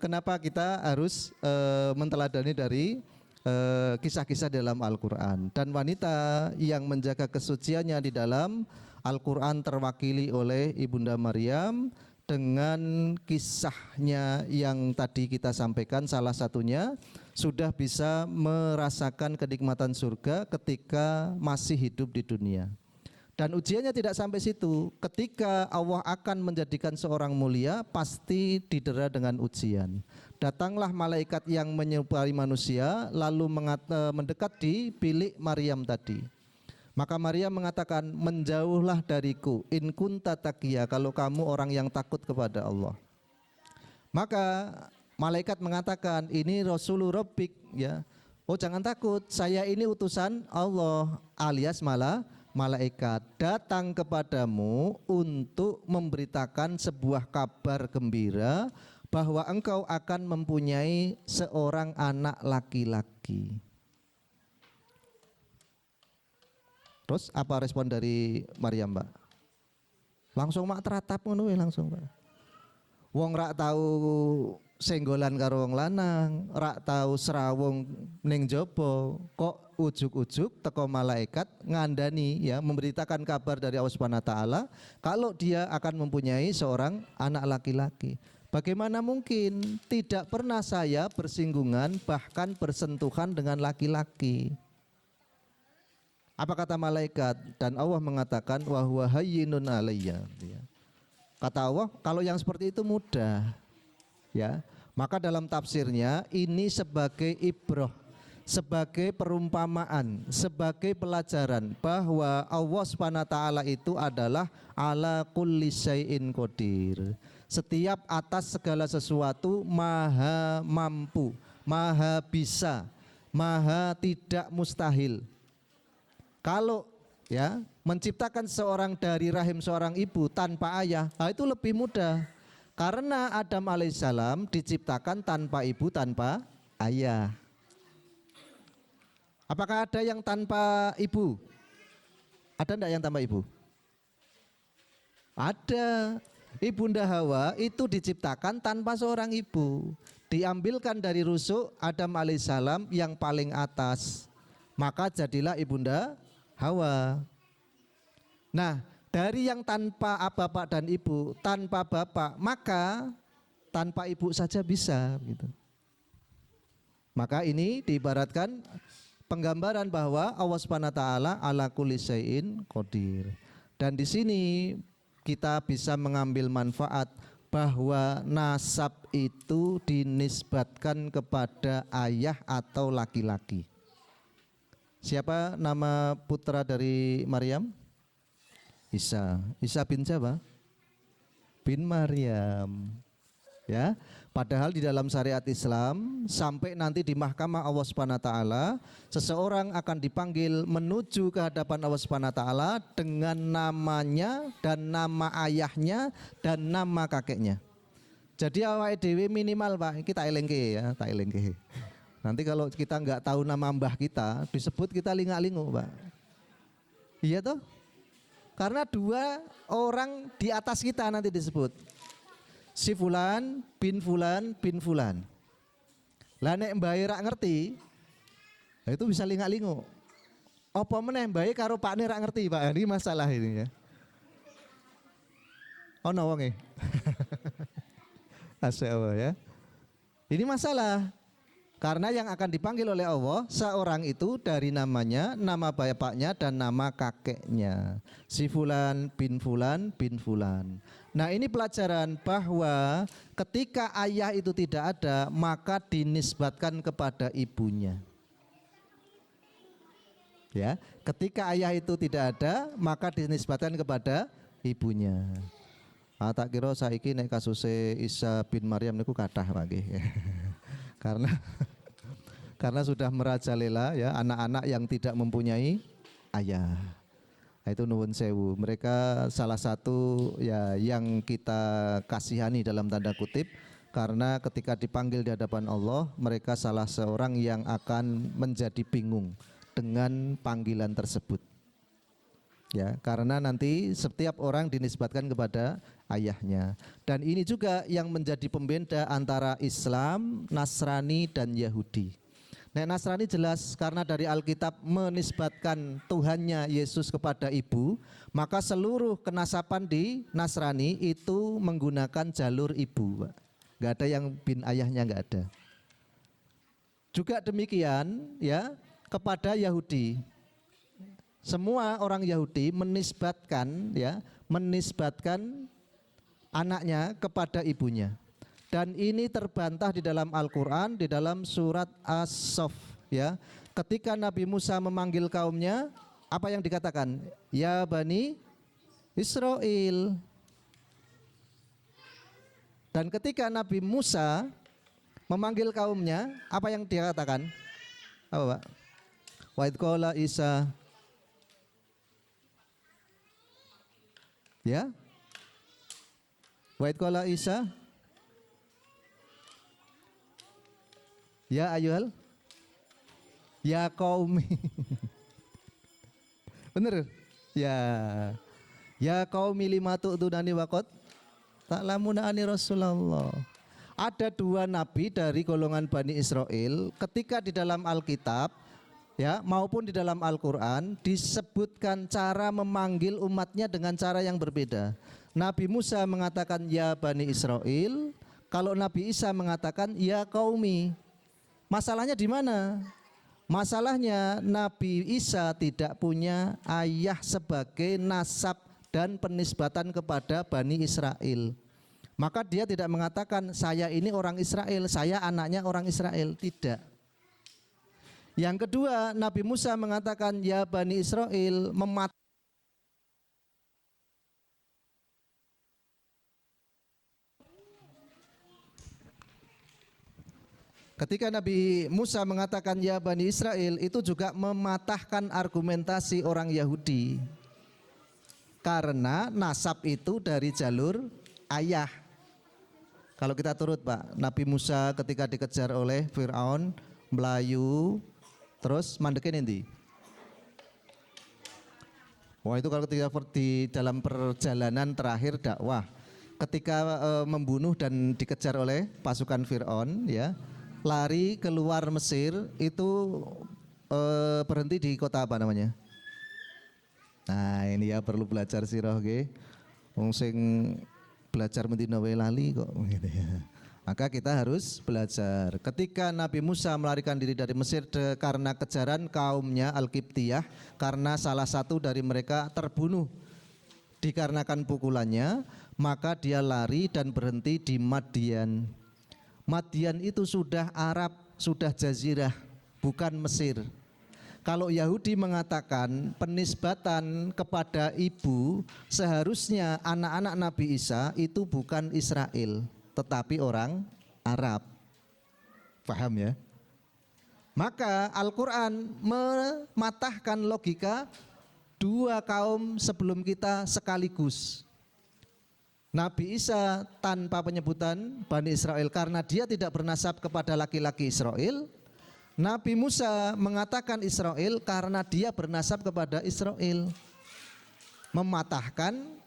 kenapa kita harus menteladani dari kisah-kisah dalam Al-Quran. Dan wanita yang menjaga kesuciannya di dalam Al-Quran terwakili oleh Ibunda Maryam dengan kisahnya yang tadi kita sampaikan, salah satunya sudah bisa merasakan kenikmatan surga ketika masih hidup di dunia. Dan ujiannya tidak sampai situ. Ketika Allah akan menjadikan seorang mulia, pasti didera dengan ujian. Datanglah malaikat yang menyerupai manusia, lalu mendekat di bilik Maryam tadi. Maka Maryam mengatakan, menjauhlah dariku, in kunta taqiyya, kalau kamu orang yang takut kepada Allah. Maka malaikat mengatakan, ini Rasulur Rabbik, ya. Oh jangan takut, saya ini utusan Allah, alias malaikat datang kepadamu untuk memberitakan sebuah kabar gembira bahwa engkau akan mempunyai seorang anak laki-laki. Terus apa respon dari Maryam, Mbak? Langsung mak teratap ngono langsung, Mbak. Wong rak tahu senggolan karo wong lanang, rak tahu serawung ning jaba, kok ujuk-ujuk teko malaikat ngandani ya, memberitakan kabar dari Allah Subhanahu wa taala kalau dia akan mempunyai seorang anak laki-laki. Bagaimana mungkin? Tidak pernah saya bersinggungan bahkan bersentuhan dengan laki-laki. Apa kata malaikat? Dan Allah mengatakan wa huwa hayyinun alayya. Kata Allah, kalau yang seperti itu mudah. Ya. Maka dalam tafsirnya ini sebagai ibrah, sebagai perumpamaan, sebagai pelajaran bahwa Allah Subhanahu wa taala itu adalah ala kulli syai'in qadir. Setiap atas segala sesuatu maha mampu, maha bisa, maha tidak mustahil. Kalau ya menciptakan seorang dari rahim seorang ibu tanpa ayah, itu lebih mudah. Karena Adam alaihissalam diciptakan tanpa ibu, tanpa ayah. Apakah ada yang tanpa ibu? Ada enggak yang tanpa ibu? Ada. Ibunda Hawa itu diciptakan tanpa seorang ibu. Diambilkan dari rusuk Adam alaihissalam yang paling atas. Maka jadilah ibunda Hawa. Nah, dari yang tanpa bapak dan ibu, tanpa bapak, maka tanpa ibu saja bisa gitu. Maka ini diibaratkan penggambaran bahwa Allah Subhanahu wa taala ala kulli syai'in qadir. Dan di sini kita bisa mengambil manfaat bahwa nasab itu dinisbatkan kepada ayah atau laki-laki. Siapa nama putra dari Maryam? Isa. Isa bin siapa? Bin Maryam. Ya, padahal di dalam syariat Islam sampai nanti di mahkamah Allah Subhanahu wa taala seseorang akan dipanggil menuju ke hadapan Allah Subhanahu wa taala dengan namanya dan nama ayahnya dan nama kakeknya. Jadi awake dhewe minimal Pak, kita elengke ya, tak elengke. Nanti kalau kita nggak tahu nama mbah kita, disebut kita lingak-lingu Pak. Iya toh? Karena dua orang di atas kita nanti disebut. Si fulan bin fulan bin fulan. Lah nek mbahe rak ngerti, itu bisa lingak-lingu. Apa meneh mbahe karo pakne rak ngerti, Pak. Ini masalah ini ya. Ono wonge. Asyaallah ya. Ini masalah. Karena yang akan dipanggil oleh Allah seorang itu dari namanya, nama bapaknya dan nama kakeknya. Si fulan bin fulan bin fulan. Nah, ini pelajaran bahwa ketika ayah itu tidak ada, maka dinisbatkan kepada ibunya. Ya, ketika ayah itu tidak ada, maka dinisbatkan kepada ibunya. Tak kira saiki nek kasuse Isa bin Maryam niku kathah Pak nggih. Karena sudah merajalela ya anak-anak yang tidak mempunyai ayah. Itu nuwun sewu. Mereka salah satu ya yang kita kasihani dalam tanda kutip karena ketika dipanggil di hadapan Allah, mereka salah seorang yang akan menjadi bingung dengan panggilan tersebut. Ya, karena nanti setiap orang dinisbatkan kepada ayahnya. Dan ini juga yang menjadi pembeda antara Islam, Nasrani dan Yahudi. Nek Nasrani jelas karena dari Alkitab menisbatkan Tuhannya Yesus kepada ibu, maka seluruh kenasaban di Nasrani itu menggunakan jalur ibu, Pak. Gak ada yang bin ayahnya, gak ada. Juga demikian ya kepada Yahudi. Semua orang Yahudi menisbatkan anaknya kepada ibunya. Dan ini terbantah di dalam Al-Quran, di dalam surat As-Saff ya. Ketika Nabi Musa memanggil kaumnya, apa yang dikatakan? Ya Bani Israel. Dan ketika Nabi Musa memanggil kaumnya, apa yang dia katakan? Apa Pak? Wa idh qala Isa. Ya. Wa idh qala Isa. Ya ayuhal, ya qaumi. Bener? Ya qaumi lima tu'tunani waqad ta'lamuna ani Rasulullah. Ada dua nabi dari golongan Bani Israel ketika di dalam Alkitab ya maupun di dalam Al-Quran disebutkan cara memanggil umatnya dengan cara yang berbeda. Nabi Musa mengatakan ya Bani Israel, kalau Nabi Isa mengatakan ya qaumi. Masalahnya di mana? Masalahnya Nabi Isa tidak punya ayah sebagai nasab dan penisbatan kepada Bani Israel. Maka dia tidak mengatakan saya ini orang Israel, saya anaknya orang Israel. Tidak. Yang kedua, Nabi Musa mengatakan ya Bani Israel Ketika Nabi Musa mengatakan ya Bani Israel, itu juga mematahkan argumentasi orang Yahudi. Karena nasab itu dari jalur ayah. Kalau kita turut Pak, Nabi Musa ketika dikejar oleh Fir'aun, Melayu, Terus mandeke endi? Wah, itu kalau ketika di dalam perjalanan terakhir dakwah, ketika membunuh dan dikejar oleh pasukan Fir'aun, ya, lari keluar Mesir itu berhenti di kota apa namanya? Nah, ini ya perlu belajar sirah, nggih. Wong sing belajar mendina wae lali kok gitu ya. Maka kita harus belajar. Ketika Nabi Musa melarikan diri dari Mesir karena kejaran kaumnya Al-Qibtiyah, karena salah satu dari mereka terbunuh dikarenakan pukulannya, maka dia lari dan berhenti di Madian. Madian itu sudah Arab, sudah jazirah, bukan Mesir. Kalau Yahudi mengatakan penisbatan kepada ibu, seharusnya anak-anak Nabi Isa itu bukan Israel, tetapi orang Arab. Paham ya? Maka Al-Quran mematahkan logika dua kaum sebelum kita sekaligus. Nabi Isa tanpa penyebutan Bani Israel karena dia tidak bernasab kepada laki-laki Israel. Nabi Musa mengatakan Israel karena dia bernasab kepada Israel. Mematahkan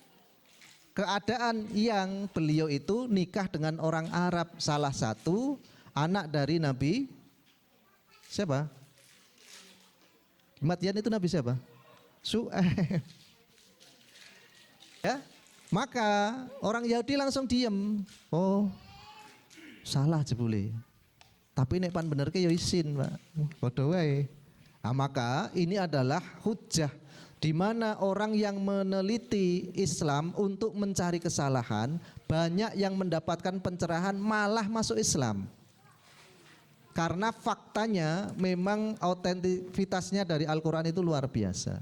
keadaan yang beliau itu nikah dengan orang Arab, salah satu anak dari Nabi siapa? Madian itu Nabi siapa? Su'aib. Ya, maka orang Yahudi langsung diem. Oh, salah jebule. Tapi nek pan bener ke ya isin, Pak. Padha wae. Nah, maka ini adalah hujjah di mana orang yang meneliti Islam untuk mencari kesalahan, banyak yang mendapatkan pencerahan malah masuk Islam. Karena faktanya memang autentivitasnya dari Al-Quran itu luar biasa.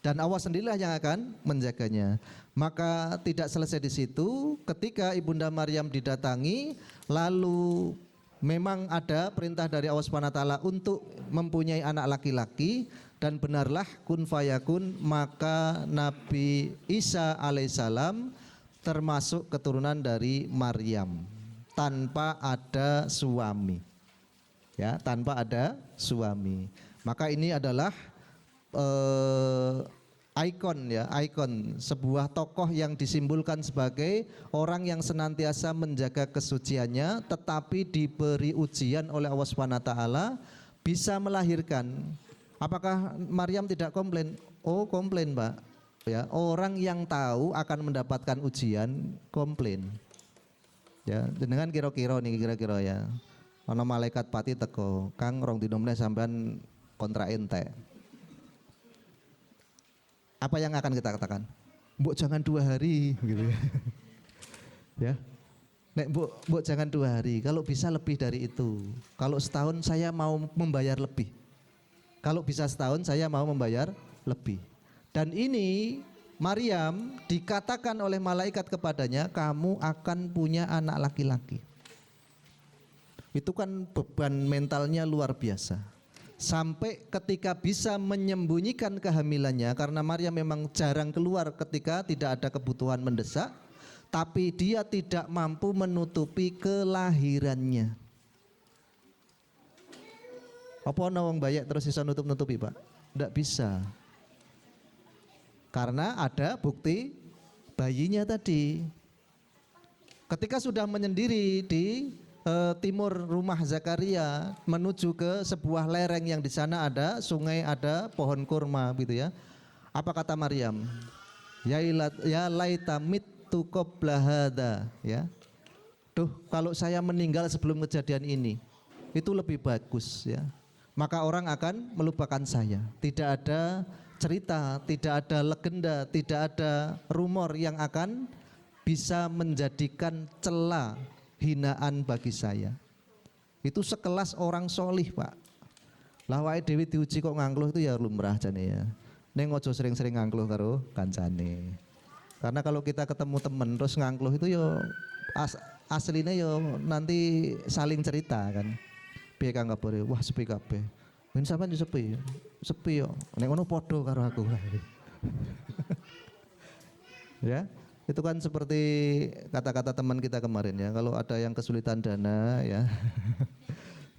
Dan Allah sendirilah yang akan menjaganya. Maka tidak selesai di situ, ketika Ibunda Maryam didatangi, lalu memang ada perintah dari Allah Subhanahu wa taala untuk mempunyai anak laki-laki, dan benarlah kun fayakun, maka Nabi Isa alaihissalam termasuk keturunan dari Maryam tanpa ada suami. Ya, tanpa ada suami. Maka ini adalah ikon ya, ikon sebuah tokoh yang disimbolkan sebagai orang yang senantiasa menjaga kesuciannya tetapi diberi ujian oleh Allah Subhanahu wa taala bisa melahirkan. Apakah Maryam tidak komplain? Oh, komplain, Pak. Ya, orang yang tahu akan mendapatkan ujian komplain. Ya, dengan kira-kira nih kira-kira ya. Ana malaikat pati teko, Kang rong dino meneh sampean kontrak entek. Apa yang akan kita katakan? Mbok jangan 2 hari gitu ya. Ya. Nek mbok jangan 2 hari, kalau bisa lebih dari itu. Kalau setahun saya mau membayar lebih. Kalau bisa setahun saya mau membayar lebih. Dan ini Maryam dikatakan oleh malaikat kepadanya, kamu akan punya anak laki-laki. Itu kan beban mentalnya luar biasa. Sampai ketika bisa menyembunyikan kehamilannya karena Maryam memang jarang keluar ketika tidak ada kebutuhan mendesak, tapi dia tidak mampu menutupi kelahirannya. Apa ana wong bayek terus bisa nutup-nutupi, Pak? Tidak bisa. Karena ada bukti bayinya tadi. Ketika sudah menyendiri di timur rumah Zakaria menuju ke sebuah lereng yang di sana ada sungai, ada pohon kurma gitu ya. Apa kata Maryam? Ya laita mittu qabla hada, ya. Duh, kalau saya meninggal sebelum kejadian ini, itu lebih bagus ya. Maka orang akan melupakan saya. Tidak ada cerita, tidak ada legenda, tidak ada rumor yang akan bisa menjadikan celah hinaan bagi saya. Itu sekelas orang solih, Pak. Lah wae dhewe diuji kok ngangkluh itu ya lumrah jane ya. Ning ojo sering-sering ngangkluh karo kancane. Karena kalau kita ketemu temen terus ngangkluh itu yo aslinya yo nanti saling cerita kan. Piye Kang kabare? Wah sepi kabeh. Men sampean yo sepi. Sepi yo. Nek ngono padha karo aku. Ya. Itu kan seperti kata-kata teman kita kemarin ya, kalau ada yang kesulitan dana ya,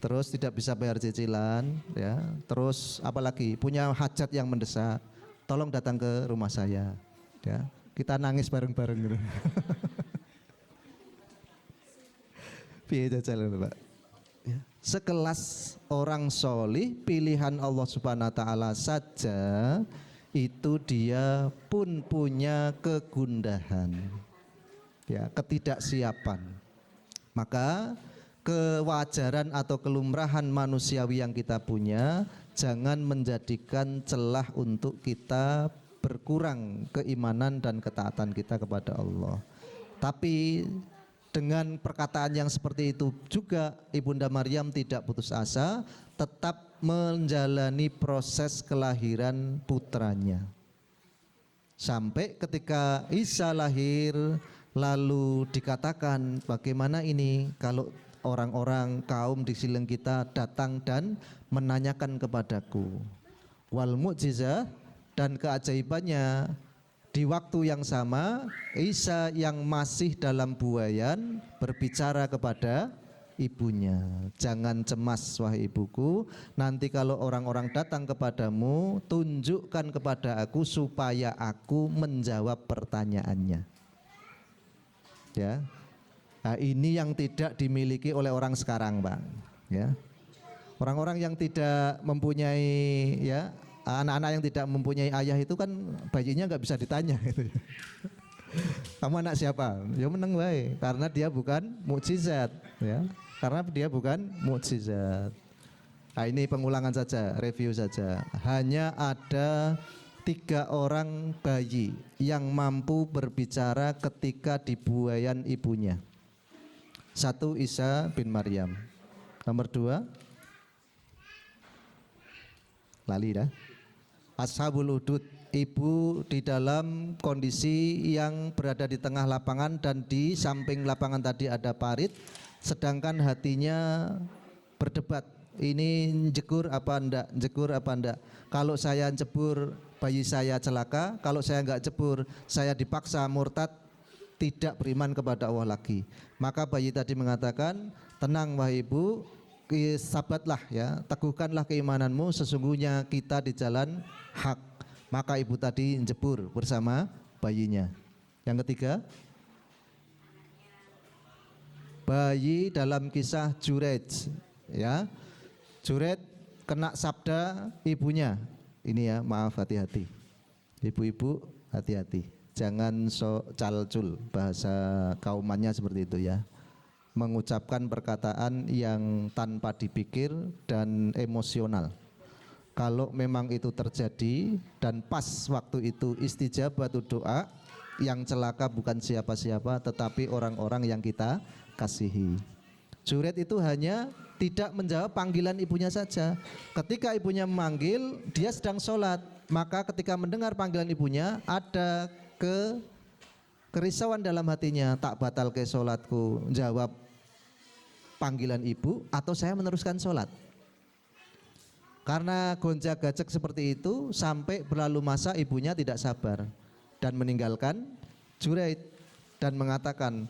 terus tidak bisa bayar cicilan, ya, terus apalagi punya hajat yang mendesak, tolong datang ke rumah saya, ya, kita nangis bareng-bareng gitu. Piye jajal itu, Pak? Ya. Sekelas orang solih pilihan Allah Subhanahu Wa Taala saja itu dia pun punya kegundahan, ya, ketidaksiapan. Maka kewajaran atau kelumrahan manusiawi yang kita punya jangan menjadikan celah untuk kita berkurang keimanan dan ketaatan kita kepada Allah. Tapi dengan perkataan yang seperti itu juga Ibunda Maryam tidak putus asa, tetap menjalani proses kelahiran putranya. Sampai ketika Isa lahir, lalu dikatakan, bagaimana ini kalau orang-orang kaum di sekeliling kita datang dan menanyakan kepadaku. Wal mu'jizah, dan keajaibannya, di waktu yang sama Isa yang masih dalam buayan berbicara kepada ibunya, jangan cemas wahai ibuku, nanti kalau orang-orang datang kepadamu, tunjukkan kepada aku supaya aku menjawab pertanyaannya. Ya, nah, ini yang tidak dimiliki oleh orang sekarang, Bang. Ya, orang-orang yang tidak mempunyai, ya, anak-anak yang tidak mempunyai ayah itu kan bayinya nggak bisa ditanya gitu. Kamu anak siapa? Ya meneng wae, karena dia bukan mukjizat, ya. Karena dia bukan mukjizat. Nah, ini pengulangan saja, review saja. Hanya ada 3 orang bayi yang mampu berbicara ketika di buayan ibunya. 1 Isa bin Maryam. Nomor 2 lali dah. Ashabul Udud, ibu di dalam kondisi yang berada di tengah lapangan dan di samping lapangan tadi ada parit, sedangkan hatinya berdebat, ini jegur apa enggak, jegur apa enggak. Kalau saya jebur bayi saya celaka, kalau saya enggak jebur saya dipaksa murtad, tidak beriman kepada Allah lagi. Maka bayi tadi mengatakan, tenang wahai ibu, sabatlah, ya, teguhkanlah keimananmu, sesungguhnya kita di jalan hak. Maka ibu tadi jebur bersama bayinya. Yang ketiga, bayi dalam kisah Jurej, ya, Jurej kena sabda ibunya. Ini ya, maaf, hati-hati, ibu-ibu hati-hati, jangan calcul, bahasa kaumannya seperti itu, ya, mengucapkan perkataan yang tanpa dipikir dan emosional. Kalau memang itu terjadi dan pas waktu itu istijabatu doa, yang celaka bukan siapa-siapa tetapi orang-orang yang kita kasihi. Juret itu hanya tidak menjawab panggilan ibunya saja. Ketika ibunya memanggil, dia sedang sholat, maka ketika mendengar panggilan ibunya ada kerisauan dalam hatinya, tak batal ke sholatku, jawab panggilan ibu atau saya meneruskan sholat. Karena gonjak gajek seperti itu, sampai berlalu masa ibunya tidak sabar dan meninggalkan Jurait dan mengatakan,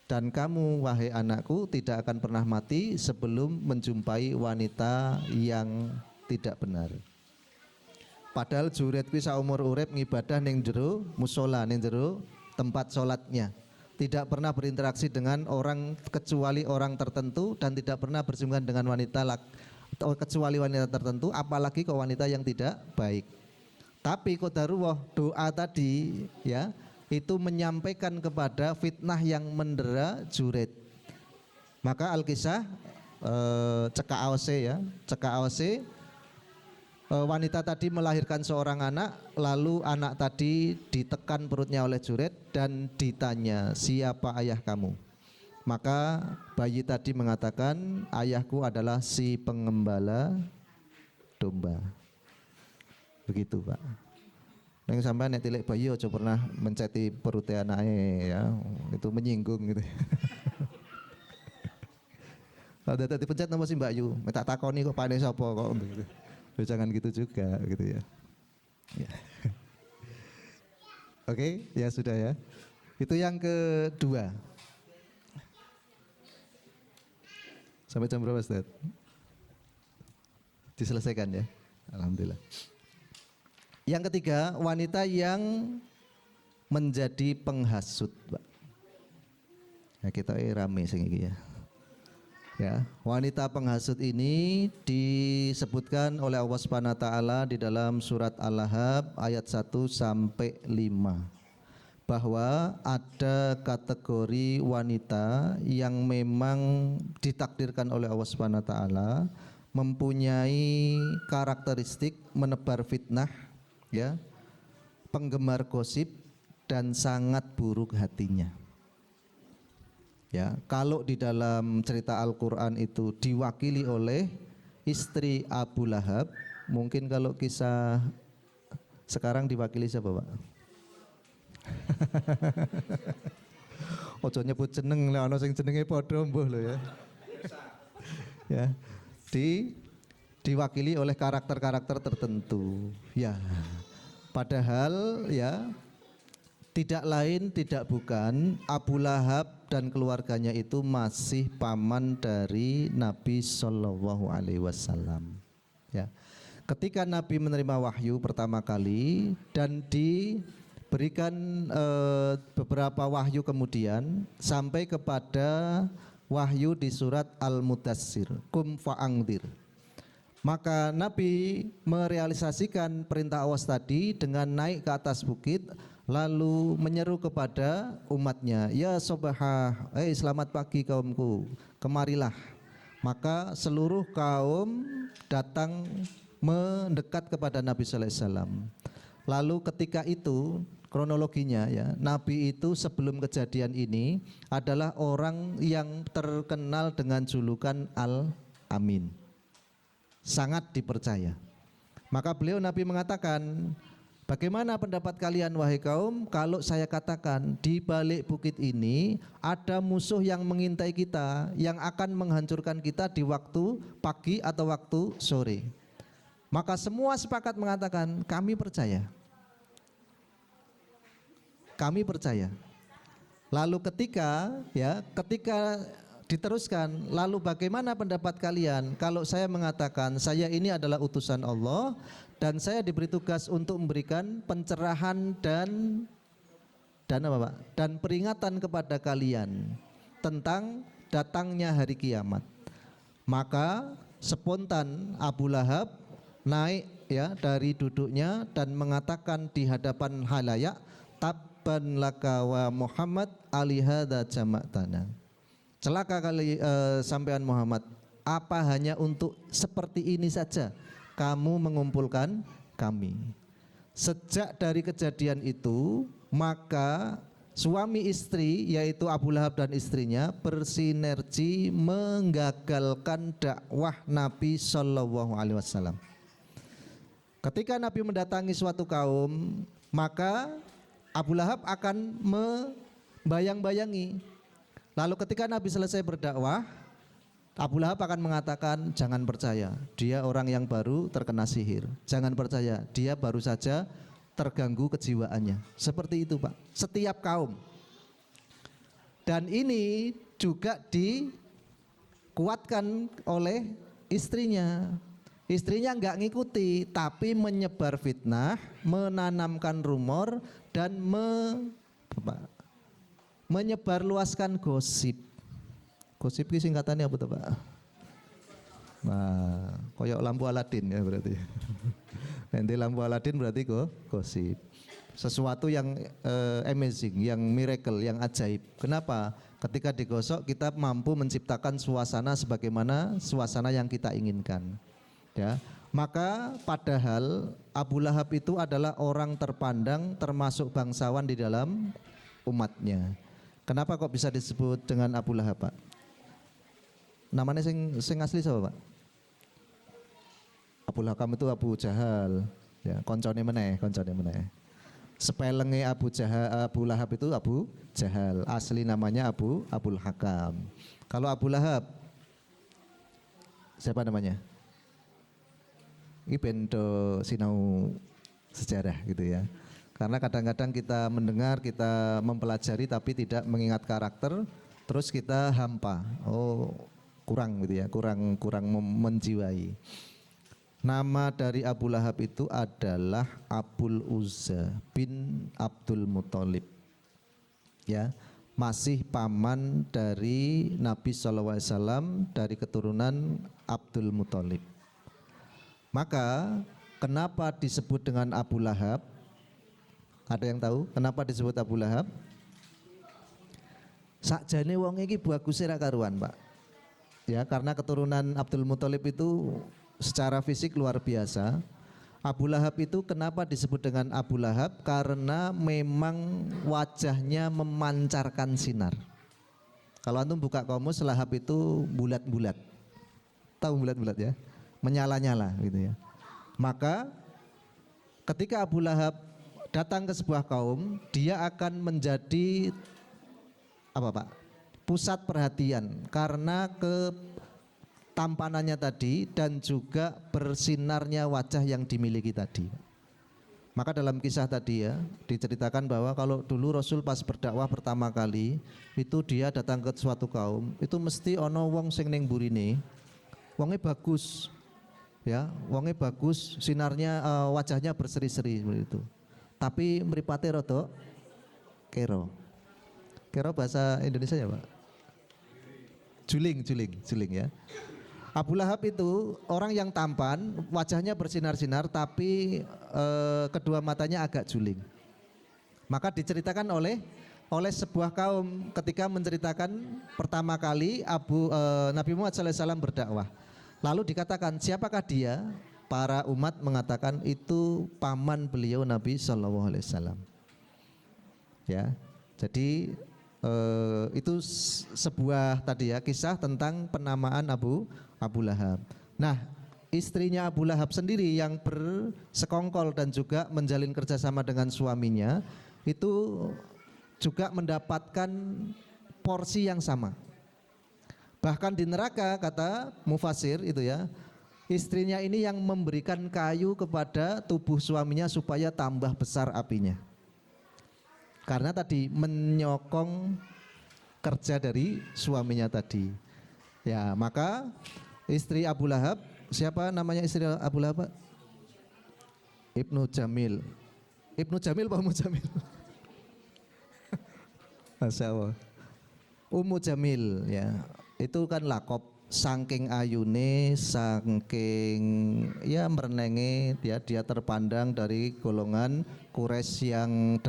dan kamu wahai anakku tidak akan pernah mati sebelum menjumpai wanita yang tidak benar. Padahal Jurait kuwi saumur urip ngibadah ning jero musola, ning jero tempat sholatnya, tidak pernah berinteraksi dengan orang kecuali orang tertentu dan tidak pernah bersinggungan dengan wanita kecuali wanita tertentu, apalagi ke wanita yang tidak baik. Tapi qadarullah, doa tadi, ya, itu menyampaikan kepada fitnah yang mendera Jurait. Maka Al-Kisah cekak AOC, ya, cekak AOC, wanita tadi melahirkan seorang anak, lalu anak tadi ditekan perutnya oleh Jurait dan ditanya, siapa ayah kamu? Maka bayi tadi mengatakan, ayahku adalah si pengembala domba. Begitu, Pak. Neng sampai nek tilik bayi aja pernah menceti perutnya anaknya, ya, itu menyinggung gitu. Kalau tadi pencet nomor si Mbak Yu, minta takoni kok panik sapa kok gitu. Jangan gitu juga gitu, ya. Ya. Oke, ya sudah, ya. Itu yang kedua. Sampai jam berapa, Ustaz? Diselesaikan ya. Alhamdulillah. Yang ketiga, wanita yang menjadi penghasut, Pak. Ya, kita rame sing iki ya. Ya, wanita penghasut ini disebutkan oleh Allah Subhanahu wa taala di dalam surat Al-Lahab ayat 1 sampai 5 bahwa ada kategori wanita yang memang ditakdirkan oleh Allah Subhanahu wa taala mempunyai karakteristik menebar fitnah, ya, penggemar gosip dan sangat buruk hatinya. Ya, kalau di dalam cerita Al-Qur'an itu diwakili oleh istri Abu Lahab, mungkin kalau kisah sekarang diwakili siapa, Pak? Ojo nyebut jeneng, ana sing jenenge padha mbuh lho ya. Ya. Diwakili oleh karakter-karakter tertentu. Ya. Padahal ya tidak lain tidak bukan Abu Lahab dan keluarganya itu masih paman dari Nabi Shallallahu Alaihi Wasallam. Ya, ketika Nabi menerima wahyu pertama kali dan diberikan beberapa wahyu kemudian sampai kepada wahyu di surat Al-Mudassir, Kum fa'angdir. Maka Nabi merealisasikan perintah Allah tadi dengan naik ke atas bukit lalu menyeru kepada umatnya, ya sobahah, selamat pagi kaumku, kemarilah. Maka seluruh kaum datang mendekat kepada Nabi sallallahu alaihi wasallam. Lalu ketika itu kronologinya ya, Nabi itu sebelum kejadian ini adalah orang yang terkenal dengan julukan Al-Amin, sangat dipercaya. Maka beliau Nabi mengatakan, bagaimana pendapat kalian wahai kaum kalau saya katakan di balik bukit ini ada musuh yang mengintai kita yang akan menghancurkan kita di waktu pagi atau waktu sore? Maka semua sepakat mengatakan kami percaya. Kami percaya. Lalu ketika diteruskan, lalu bagaimana pendapat kalian kalau saya mengatakan saya ini adalah utusan Allah dan saya diberi tugas untuk memberikan pencerahan dan apa Pak? Dan peringatan kepada kalian tentang datangnya hari kiamat. Maka spontan Abu Lahab naik ya dari duduknya dan mengatakan di hadapan halayak, tabban laka wa Muhammad alihada jama'tana. Celaka kali sampean Muhammad, apa hanya untuk seperti ini saja kamu mengumpulkan kami? Sejak dari kejadian itu, maka suami istri yaitu Abu Lahab dan istrinya bersinergi menggagalkan dakwah Nabi Shallallahu Alaihi Wasallam. Ketika Nabi mendatangi suatu kaum, maka Abu Lahab akan membayang-bayangi. Lalu ketika Nabi selesai berdakwah, Abu Lahab akan mengatakan, jangan percaya, dia orang yang baru terkena sihir. Jangan percaya, dia baru saja terganggu kejiwaannya. Seperti itu Pak, setiap kaum. Dan ini juga dikuatkan oleh istrinya. Istrinya enggak ngikuti, tapi menyebar fitnah, menanamkan rumor, dan menyebarluaskan gosip. Gosip ini singkatannya apa tuh Pak? Nah, koyok lampu Aladin ya berarti. Nanti lampu Aladin berarti gosip. Sesuatu yang amazing, yang miracle, yang ajaib. Kenapa? Ketika digosok kita mampu menciptakan suasana sebagaimana suasana yang kita inginkan. Ya, maka padahal Abu Lahab itu adalah orang terpandang termasuk bangsawan di dalam umatnya. Kenapa kok bisa disebut dengan Abu Lahab Pak? Namanya sing asli siapa Pak? Abu Lahab itu Abu Jahal. Ya, koncone meneh. Spellenge Abu Lahab itu Abu Jahal. Asli namanya Abul Hakam. Kalau Abu Lahab siapa namanya? Ini bento sinau sejarah gitu ya. Karena kadang-kadang kita mendengar, kita mempelajari tapi tidak mengingat karakter, terus kita hampa. Oh, kurang gitu ya, kurang menjiwai. Nama dari Abu Lahab itu adalah Abul Uzza bin Abdul Muthalib. Ya, masih paman dari Nabi SAW dari keturunan Abdul Muthalib. Maka kenapa disebut dengan Abu Lahab? Ada yang tahu kenapa disebut Abu Lahab? Sakjane wong iki bagus ra karuan, Pak. Ya, karena keturunan Abdul Muthalib itu secara fisik luar biasa. Abu Lahab itu kenapa disebut dengan Abu Lahab? Karena memang wajahnya memancarkan sinar. Kalau antum buka kamus, lahab itu bulat-bulat. Tahu bulat-bulat ya? Menyala-nyala gitu ya. Maka ketika Abu Lahab datang ke sebuah kaum, dia akan menjadi apa, Pak? Pusat perhatian karena ketampanannya tadi dan juga bersinarnya wajah yang dimiliki tadi. Maka dalam kisah tadi ya diceritakan bahwa kalau dulu Rasul pas berdakwah pertama kali itu dia datang ke suatu kaum, itu mesti ono wong sing ning burine. Wonge bagus. Ya, wonge bagus, sinarnya wajahnya berseri-seri seperti itu. Tapi mripate rada kero. Kero bahasa Indonesia ya, Pak? Juling ya. Abu Lahab itu orang yang tampan, wajahnya bersinar-sinar tapi kedua matanya agak juling. Maka diceritakan oleh sebuah kaum ketika menceritakan pertama kali Nabi Muhammad SAW berdakwah. Lalu dikatakan siapakah dia? Para umat mengatakan itu paman beliau Nabi SAW. Ya, jadi itu sebuah tadi ya kisah tentang penamaan Abu Lahab. Nah, istrinya Abu Lahab sendiri yang bersekongkol dan juga menjalin kerjasama dengan suaminya itu juga mendapatkan porsi yang sama. Bahkan di neraka kata mufasir itu ya, istrinya ini yang memberikan kayu kepada tubuh suaminya supaya tambah besar apinya. Karena tadi menyokong kerja dari suaminya tadi. Ya, maka istri Abu Lahab, siapa namanya istri Abu Lahab? Ibnu Jamil. Ibnu Jamil apa Ummu Jamil? Masya Allah. Ummu Jamil ya. Itu kan lakop saking ayune, saking ya merenenge dia terpandang dari golongan Quraisy yang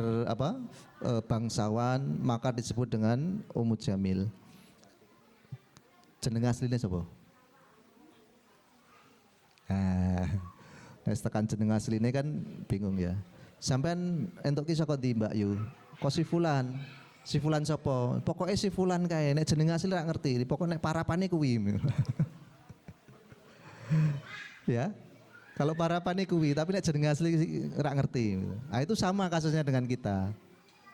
bangsawan, maka disebut dengan Ummu Jamil. Jeneng asline sapa? Tekan jeneng asline kan bingung ya. Sampean entuk ki saka ndi Mbak Yu? Kok si fulan? Si fulan sapa? Pokoke si fulan kae, nek jeneng asli ra ngerti. Pokoke nek parapane kuwi. Ya. Kalau parapane kuwi, tapi nek jeneng asli ra ngerti. Nah, itu sama kasusnya dengan kita.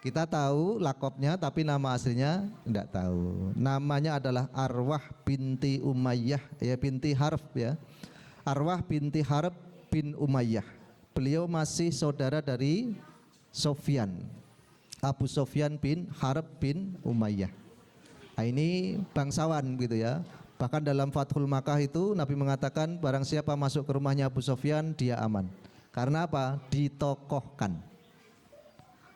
Kita tahu lakopnya tapi nama aslinya enggak tahu. Namanya adalah Arwah binti Umayyah, ya binti Harb ya. Arwah binti Harb bin Umayyah. Beliau masih saudara dari Sofyan. Abu Sofyan bin Harb bin Umayyah. Nah, ini bangsawan gitu ya. Bahkan dalam Fathul Makkah itu Nabi mengatakan barang siapa masuk ke rumahnya Abu Sofyan dia aman. Karena apa? Ditokohkan.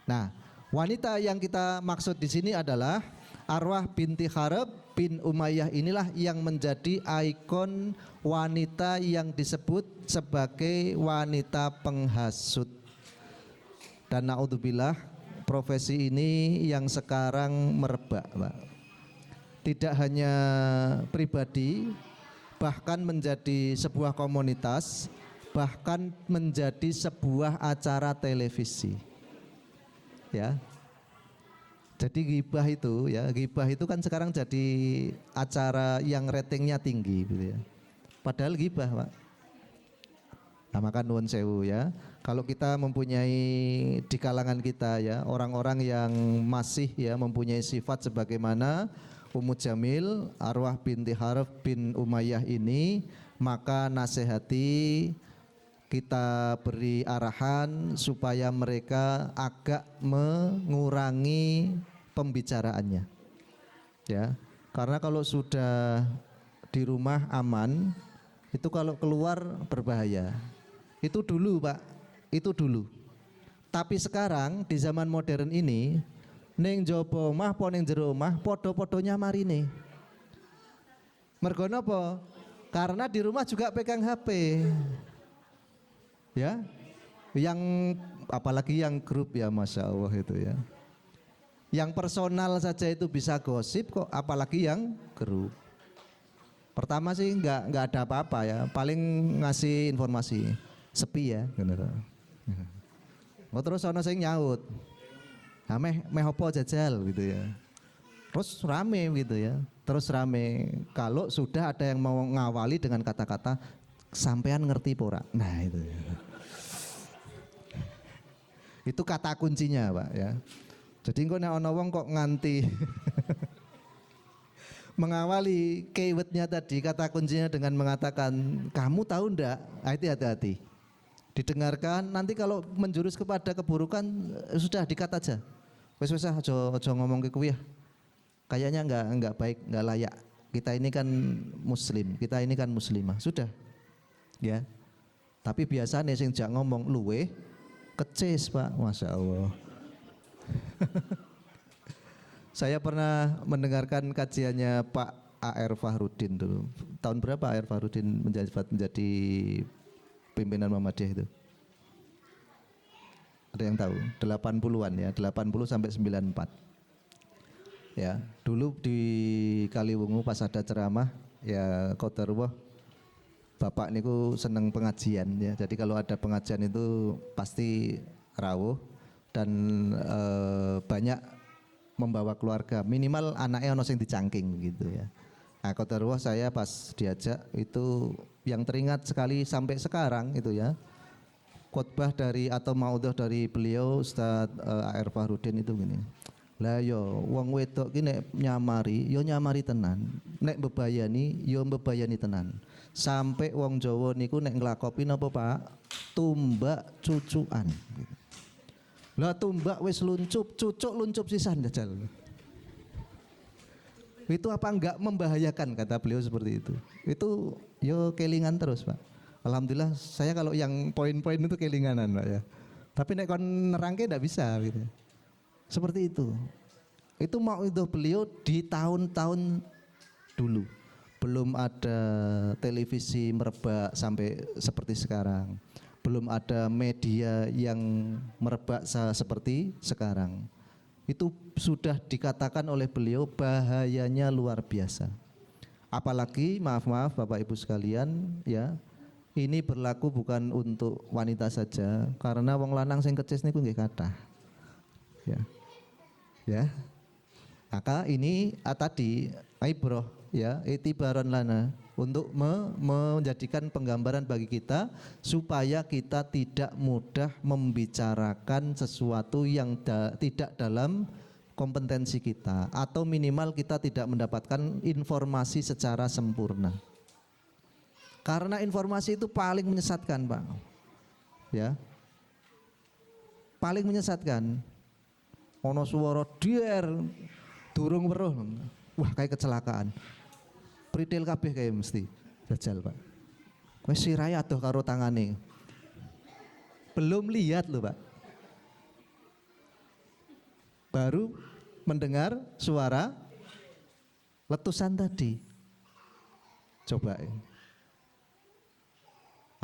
Nah, wanita yang kita maksud di sini adalah Arwah binti Harb bin Umayyah, inilah yang menjadi ikon wanita yang disebut sebagai wanita penghasut. Dan naudzubillah, profesi ini yang sekarang merebak, Pak. Tidak hanya pribadi, bahkan menjadi sebuah komunitas, bahkan menjadi sebuah acara televisi. Ya. Jadi ghibah itu kan sekarang jadi acara yang ratingnya tinggi gitu ya. Padahal ghibah, Pak. Nah, maka nuwun sewu ya. Kalau kita mempunyai di kalangan kita ya orang-orang yang masih ya mempunyai sifat sebagaimana Ummu Jamil, Arwah binti Harb bin Umayyah ini, maka nasihati, kita beri arahan supaya mereka agak mengurangi pembicaraannya. Ya. Karena kalau sudah di rumah aman, Itu kalau keluar berbahaya. Itu dulu Pak, itu dulu. Tapi sekarang di zaman modern ini, ning jaba omah apa ning jero omah padha-padha nyamarine. Mergo napa? Karena di rumah juga pegang HP. Ya. Yang apalagi yang grup ya Masya Allah itu ya. Yang personal saja itu bisa gosip kok, apalagi yang grup. Pertama sih nggak ada apa-apa ya, paling ngasih informasi sepi ya, bener. Oh, terus ono sing nyaut, nah, meh opo jajal gitu ya. Terus rame gitu ya, terus rame. Kalau sudah ada yang mau ngawali dengan kata-kata sampean ngerti pora, nah itu. Ya. Itu kata kuncinya Pak ya. Jadi engko nek ana wong kok nganti mengawali keywordnya tadi, kata kuncinya dengan mengatakan kamu tahu ndak? Itu hati-hati. Didengarkan, nanti kalau menjurus kepada keburukan sudah dikat aja. Wes aja ngomong ke kuwi ya. Kayaknya enggak baik, enggak layak. Kita ini kan muslim, kita ini kan muslimah. Sudah. Ya. Tapi biasanya sing jak ngomong luwe kecis Pak, Masya Allah. Saya pernah mendengarkan kajiannya Pak A.R. Fahrudin dulu. Tahun berapa A.R. Fahrudin menjadi pimpinan Muhammadiyah itu? Ada yang tahu? 80-an ya, 80 sampai 94. Ya, dulu di Kaliwungu pas ada ceramah ya qadarullah Bapak niku seneng pengajian ya. Jadi kalau ada pengajian itu pasti rawuh dan banyak membawa keluarga, minimal anaknya ono sing dicangking gitu ya. Nah, qadarullah saya pas diajak itu yang teringat sekali sampai sekarang itu ya. Khotbah dari atau maudhuh dari beliau Ustadz A.R. Fahrudin itu gini. Lah yo wong wedok ki nek nyamari yo nyamari tenan. Nek mbebayani yo mbebayani tenan. Sampai wong Jawa niku nek nglakopi napa Pak? Tumbak cucukan. Lah tumbak wis luncup, cucuk luncup sisan jajal. Itu apa enggak membahayakan kata beliau seperti itu. Itu yo kelingan terus Pak. Alhamdulillah saya kalau yang poin-poin itu kelinganan Pak ya. Tapi nek kon nerangke enggak bisa gitu. Seperti itu. Itu maudhuh beliau di tahun-tahun dulu. Belum ada televisi merebak sampai seperti sekarang. Belum ada media yang merebak seperti sekarang. Itu sudah dikatakan oleh beliau bahayanya luar biasa. Apalagi maaf Bapak Ibu sekalian ya, ini berlaku bukan untuk wanita saja karena wong lanang sing kecis niku nggih kathah. Ya. Ya. Maka ini tadi ibrah ya, itibaron lana untuk menjadikan penggambaran bagi kita supaya kita tidak mudah membicarakan sesuatu yang tidak dalam kompetensi kita atau minimal kita tidak mendapatkan informasi secara sempurna. Karena informasi itu paling menyesatkan, Pak. Ya. Paling menyesatkan. Ono suara dier durung weruh. Wah, kayak kecelakaan. Pritil kabeh kayak mesti jajal Pak. Wes sirai adoh karo tangane. Belum lihat loh Pak. Baru mendengar suara letusan tadi. Coba.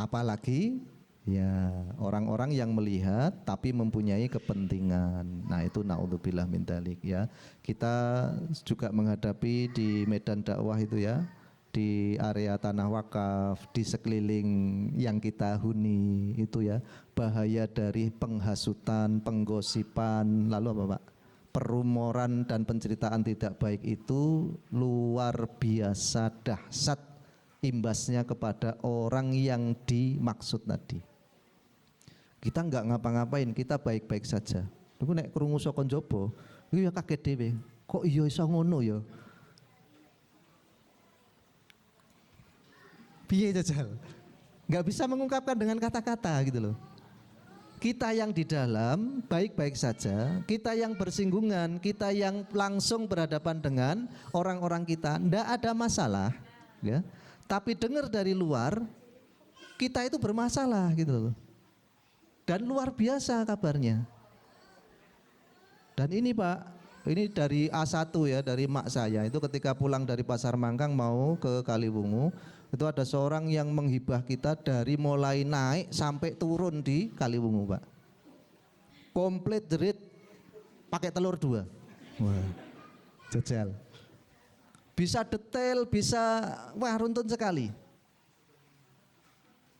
Apalagi ya orang-orang yang melihat tapi mempunyai kepentingan. Nah itu naudzubillah min dzalik ya. Kita juga menghadapi di medan dakwah itu ya, di area tanah wakaf, di sekeliling yang kita huni itu ya, bahaya dari penghasutan, penggosipan, lalu apa Pak? Perumoran dan penceritaan tidak baik itu luar biasa dahsyat imbasnya kepada orang yang dimaksud tadi. Kita enggak ngapa-ngapain, kita baik-baik saja. Niku nek krungu saka njaba, iku ya kaget dhewe. Kok iya iso ngono ya? Piye jajal? Enggak bisa mengungkapkan dengan kata-kata gitu loh. Kita yang di dalam baik-baik saja, kita yang bersinggungan, kita yang langsung berhadapan dengan orang-orang kita, enggak ada masalah, ya. Tapi dengar dari luar, kita itu bermasalah gitu loh. Dan luar biasa kabarnya. Dan ini Pak, ini dari A1 ya, dari mak saya. Itu ketika pulang dari Pasar Mangkang mau ke Kaliwungu, itu ada seorang yang menghibah kita dari mulai naik sampai turun di Kaliwungu Pak. Komplit jerit pakai telur 2. Wah, jajal. Bisa detail, bisa wah runtun sekali.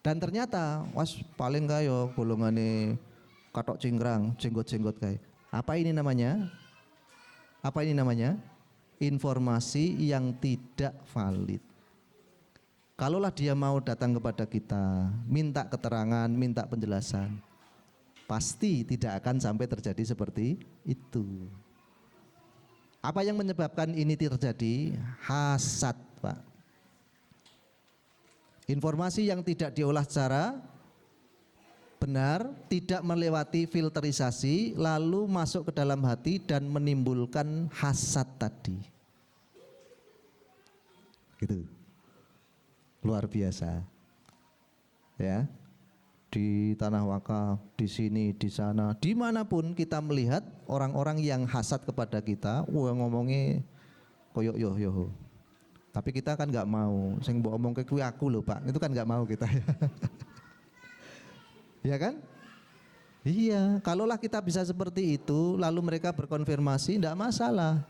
Dan ternyata was paling kayo golongane katok cingkrang, jenggot-jenggot kayak. Apa ini namanya? Apa ini namanya? Informasi yang tidak valid. Kalaulah dia mau datang kepada kita, minta keterangan, minta penjelasan, pasti tidak akan sampai terjadi seperti itu. Apa yang menyebabkan ini terjadi? Hasad, Pak. Informasi yang tidak diolah secara benar, tidak melewati filterisasi, lalu masuk ke dalam hati dan menimbulkan hasad tadi. Gitu. Luar biasa. Ya. Di tanah wakaf, di sini, di sana, dimanapun kita melihat orang-orang yang hasad kepada kita, wah ngomongnya koyok yo. Tapi kita kan nggak mau, sing mbok omong ke kuwi aku loh Pak, itu kan nggak mau kita ya. Ya kan? Iya, kalaulah kita bisa seperti itu, lalu mereka berkonfirmasi, tidak masalah.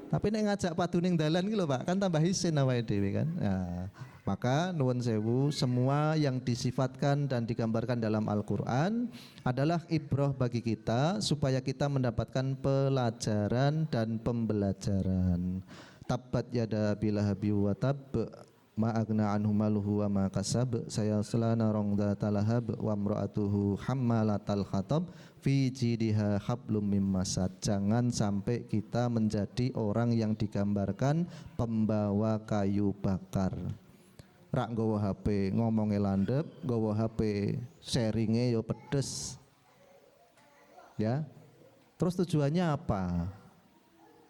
Tapi nek ngajak paduning dalan gitu loh Pak, kan tambah isin awake dhewe kan. Nah, maka nuwun sewu, semua yang disifatkan dan digambarkan dalam Al-Quran adalah ibrah bagi kita supaya kita mendapatkan pelajaran dan pembelajaran. Tabbat yada bilahabi wa tab ma agna anhu maluhu wa ma kasab sayasla narong datalahab wa imra'atuhu hammalatal khatab fi jidiha hablum mim masad. Jangan sampai kita menjadi orang yang digambarkan pembawa kayu bakar. Rak nggawa HP ngomongnya landep, nggawa HP sharingnya yo pedes. Ya. Terus tujuannya apa?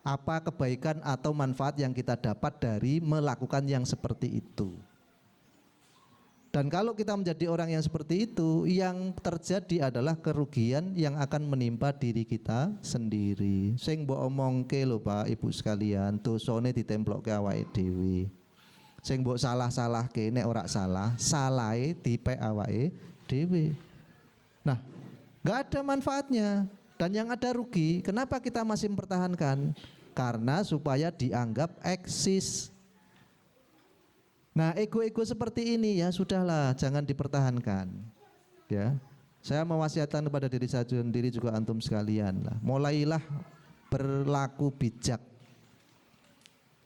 Apa kebaikan atau manfaat yang kita dapat dari melakukan yang seperti itu? Dan kalau kita menjadi orang yang seperti itu, yang terjadi adalah kerugian yang akan menimpa diri kita sendiri. Sing mbok omongke lho Pak, Ibu sekalian, dosane ditemplokke awake dhewe. Sing mbok salah-salahke nek ora salah, salahe dipek awake dhewe. Nah, enggak ada manfaatnya dan yang ada rugi. Kenapa kita masih mempertahankan? Karena supaya dianggap eksis. Nah, ego-ego seperti ini ya sudahlah, jangan dipertahankan. Ya. Saya mewasiatkan kepada diri saya sendiri juga antum sekalian lah. Mulailah berlaku bijak.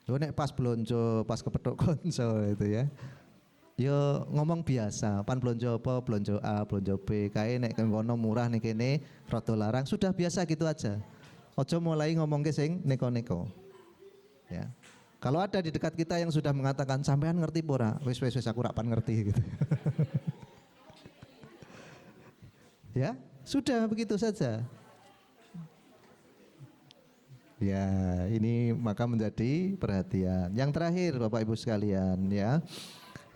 Yo nek pas blonjo, pas kepethuk konco itu ya. Yo ngomong biasa, pan blonjo apa, blonjo A, blonjo B, kae nek kono murah nih kene rada larang, sudah biasa gitu aja. Ojo mulai ngomong ke sing neko-neko. Ya. Kalau ada di dekat kita yang sudah mengatakan sampean ngerti pora, wis aku rak pan ngerti gitu. Ya, sudah begitu saja. Ya, ini maka menjadi perhatian. Yang terakhir Bapak Ibu sekalian ya.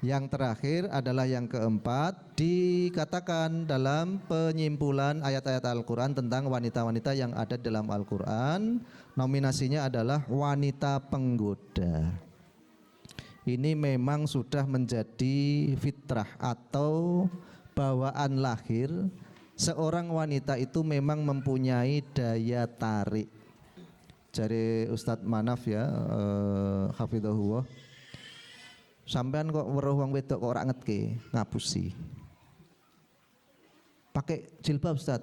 Yang terakhir adalah yang keempat, dikatakan dalam penyimpulan ayat-ayat Al-Quran tentang wanita-wanita yang ada dalam Al-Quran, nominasinya adalah wanita penggoda. Ini memang sudah menjadi fitrah atau bawaan lahir. Seorang wanita itu memang mempunyai daya tarik. Dari Ustadz Manaf ya, hafidhahullah. Sampean kok weruh wong wedok kok ora ngetke, ngapusi. Pakai jilbab Ustaz,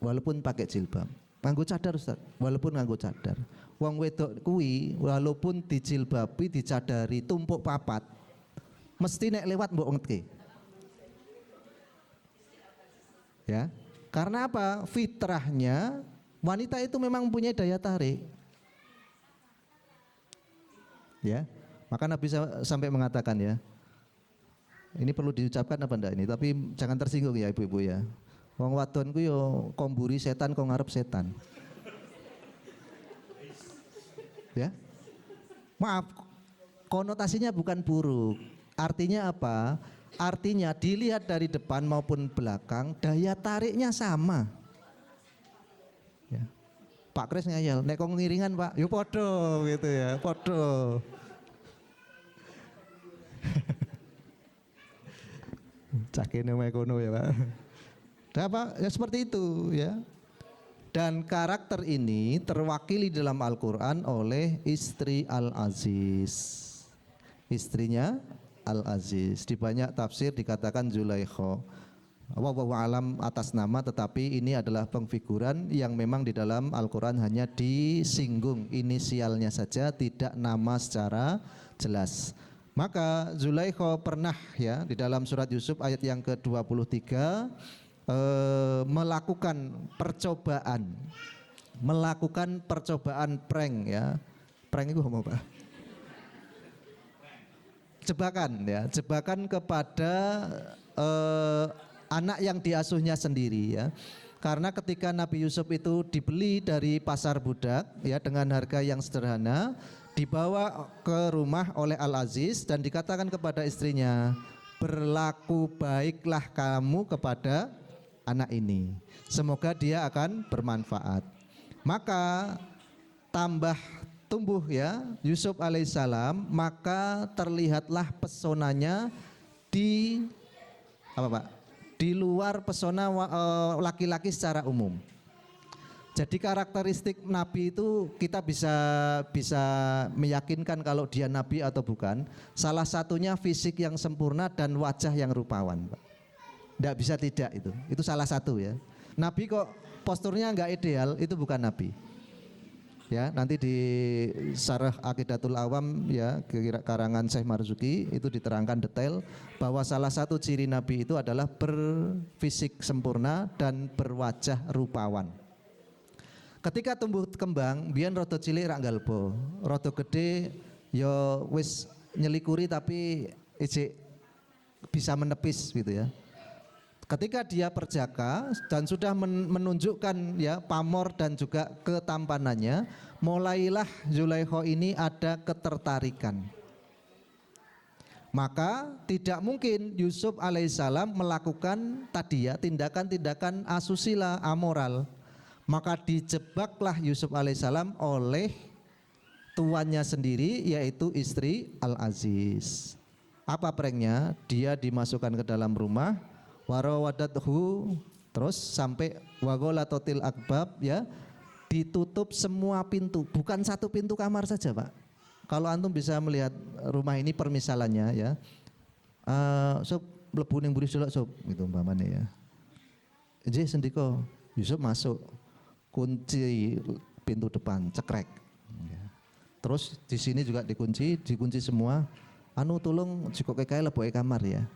walaupun pakai jilbab. Nganggo cadar Ustaz, walaupun nganggo cadar. Wong wedok kuwi walaupun dijilbabi, dicadari, tumpuk papat, mesti nek lewat mbok ngetke. Ya, karena apa? Fitrahnya wanita itu memang punya daya tarik. Ya. Maka Nabi sampai mengatakan ya, ini perlu diucapkan apa enggak ini, tapi jangan tersinggung ya ibu-ibu ya. Wong wadon ku yo komburi setan kok ngarep setan. Ya. Maaf, konotasinya bukan buruk. Artinya apa? Artinya dilihat dari depan maupun belakang daya tariknya sama. Ya. Pak Kris ngayal, nek kok ngiringan Pak, yo podo gitu ya, podo. Cakene kono ya Pak. Ya seperti itu ya. Dan karakter ini terwakili dalam Al-Quran oleh istri Al-Aziz. Istrinya Al-Aziz. Di banyak tafsir dikatakan Zulaikha. Wallahu alam atas nama, tetapi ini adalah pengfiguran yang memang di dalam Al-Quran hanya disinggung inisialnya saja, tidak nama secara jelas. Maka Zulaikha pernah ya di dalam surat Yusuf ayat yang ke-23 melakukan percobaan prank ya. Prank itu apa Pak? Jebakan kepada anak yang diasuhnya sendiri ya. Karena ketika Nabi Yusuf itu dibeli dari pasar budak ya dengan harga yang sederhana, dibawa ke rumah oleh Al-Aziz dan dikatakan kepada istrinya, berlaku baiklah kamu kepada anak ini, semoga dia akan bermanfaat. Maka tumbuh ya Yusuf alaihissalam, maka terlihatlah pesonanya di luar pesona laki-laki secara umum. Jadi karakteristik Nabi itu kita bisa meyakinkan kalau dia Nabi atau bukan. Salah satunya fisik yang sempurna dan wajah yang rupawan, Pak. Tidak bisa tidak itu salah satu ya. Nabi kok posturnya nggak ideal, itu bukan Nabi. Ya, nanti di Syarah Aqidatul Awam ya karangan Syekh Marzuki itu diterangkan detail bahwa salah satu ciri Nabi itu adalah berfisik sempurna dan berwajah rupawan. Ketika tumbuh kembang, biyen rada cilik rak nggalbo, rada gede ya wis nyelikuri tapi ijik bisa menepis gitu ya. Ketika dia perjaka dan sudah menunjukkan ya pamor dan juga ketampanannya, mulailah Zulaikha ini ada ketertarikan. Maka tidak mungkin Yusuf alaihissalam melakukan tadi ya tindakan-tindakan asusila, amoral. Maka dijebaklah Yusuf alaihissalam oleh tuannya sendiri yaitu istri Al-Aziz. Apa pranknya? Dia dimasukkan ke dalam rumah, warawadathu, terus sampai wagolatotil akbab ya, ditutup semua pintu, bukan satu pintu kamar saja Pak. Kalau antum bisa melihat rumah ini permisalannya ya, sob mlebu ning mburi suluk sob gitu umpamane ya. Nggih sendika Yusuf masuk, kunci pintu depan cekrek. Terus di sini juga dikunci semua. Anu tolong jikoke kae leboke kamar ya.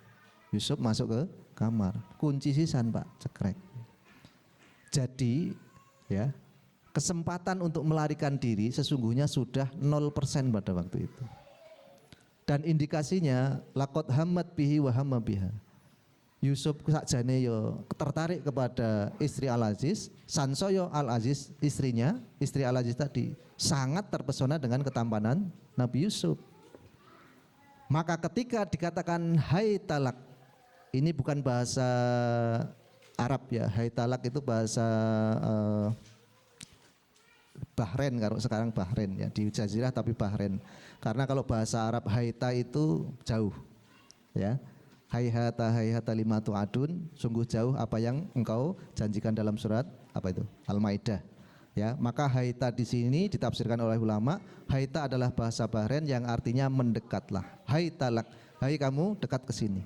Yusuf masuk ke kamar, kunci sisan Pak, cekrek. Jadi ya kesempatan untuk melarikan diri sesungguhnya sudah 0% pada waktu itu. Dan indikasinya laqad hammat bihi wa hamma biha. Yusuf sakjane yo tertarik kepada istri Al-Aziz, sansaya Al-Aziz istrinya, istri Al-Aziz tadi sangat terpesona dengan ketampanan Nabi Yusuf. Maka ketika dikatakan hai talak, ini bukan bahasa Arab ya, hai talak itu bahasa Bahrain, kalau sekarang Bahrain ya, di Jazirah tapi Bahrain. Karena kalau bahasa Arab haita itu jauh ya. Hayhata lima tu'adun, sungguh jauh apa yang engkau janjikan dalam surat apa itu? Al-Maidah. Ya, maka haita di sini ditafsirkan oleh ulama, haita adalah bahasa Bahrain yang artinya mendekatlah. Hai talak, hai kamu dekat ke sini.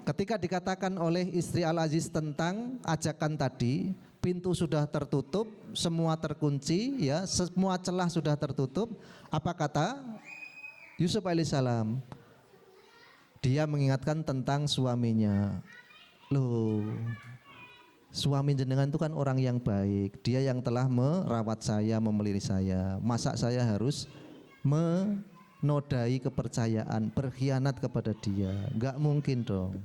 Ketika dikatakan oleh istri Al-Aziz tentang ajakan tadi, pintu sudah tertutup, semua terkunci ya, semua celah sudah tertutup. Apa kata Yusuf alaihissalam? Dia mengingatkan tentang suaminya. Loh, suami jenengan itu kan orang yang baik. Dia yang telah merawat saya, memelihara saya. Masa saya harus menodai kepercayaan, berkhianat kepada dia? Enggak mungkin dong.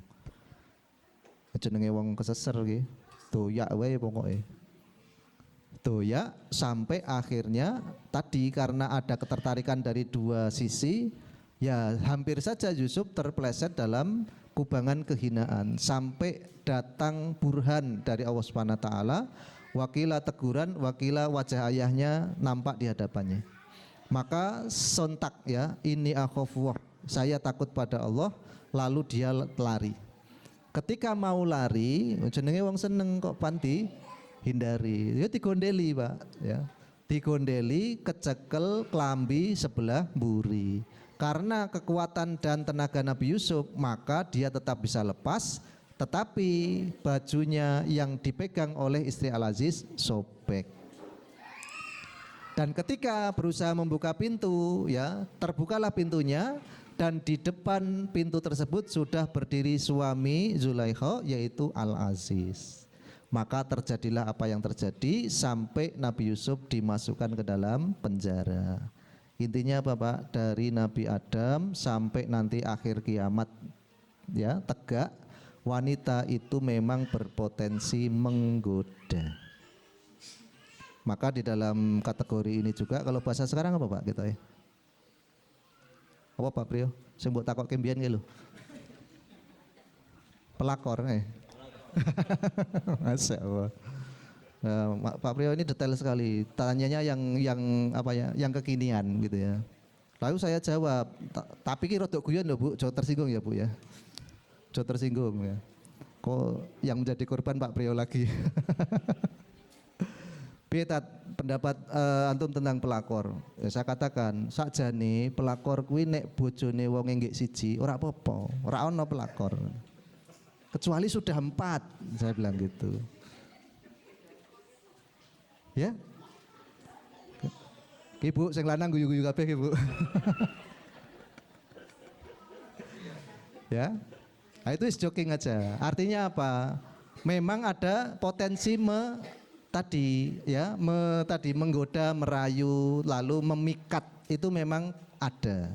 Jenenge wong keseser nggih. Doyak wae pokoke. Doyak sampai akhirnya tadi karena ada ketertarikan dari dua sisi, Ya hampir saja Yusuf terpeleset dalam kubangan kehinaan sampai datang burhan dari Allah Subhanahu wa taala, wakila teguran, wakila wajah ayahnya nampak di hadapannya. Maka sontak ya, ini akhafu, saya takut pada Allah, lalu dia lari. Ketika mau lari, jenenge wong seneng kok panti hindari. Ya digondeli, Pak, ya. Digondeli, kecekel klambi sebelah mburi. Karena kekuatan dan tenaga Nabi Yusuf, maka dia tetap bisa lepas, tetapi bajunya yang dipegang oleh istri Al-Aziz sobek. Dan ketika berusaha membuka pintu, ya, terbukalah pintunya, dan di depan pintu tersebut sudah berdiri suami Zulaikha, yaitu Al-Aziz. Maka terjadilah apa yang terjadi sampai Nabi Yusuf dimasukkan ke dalam penjara. Intinya apa, Pak? Dari Nabi Adam sampai nanti akhir kiamat, ya, tegak, wanita itu memang berpotensi menggoda. Maka di dalam kategori ini juga, kalau bahasa sekarang apa, Pak, kita ya? Apa, Pak Priyo? Sing mbok takokke mbiyen ki lho. Pelakor Masya Allah. Pak Priyo ini detail sekali. Tanyanya yang apa ya? Yang kekinian gitu ya. Lalu saya jawab, tapi ki rodok guyon lho, Bu. Jauh tersinggung ya, Bu ya. Jauh tersinggung ya. Kok yang menjadi korban Pak Priyo lagi. Beta pendapat antum tentang pelakor. Ya, saya katakan sakjane pelakor kuwi nek bojone wong nggih siji ora apa-apa, ora ono pelakor. Kecuali sudah 4, saya bilang gitu. Ya. Ibu sing lanang guyu-guyu kabeh Ibu. Ya. Nah, itu is joking aja. Artinya apa? Memang ada potensi tadi menggoda, merayu, lalu memikat, itu memang ada.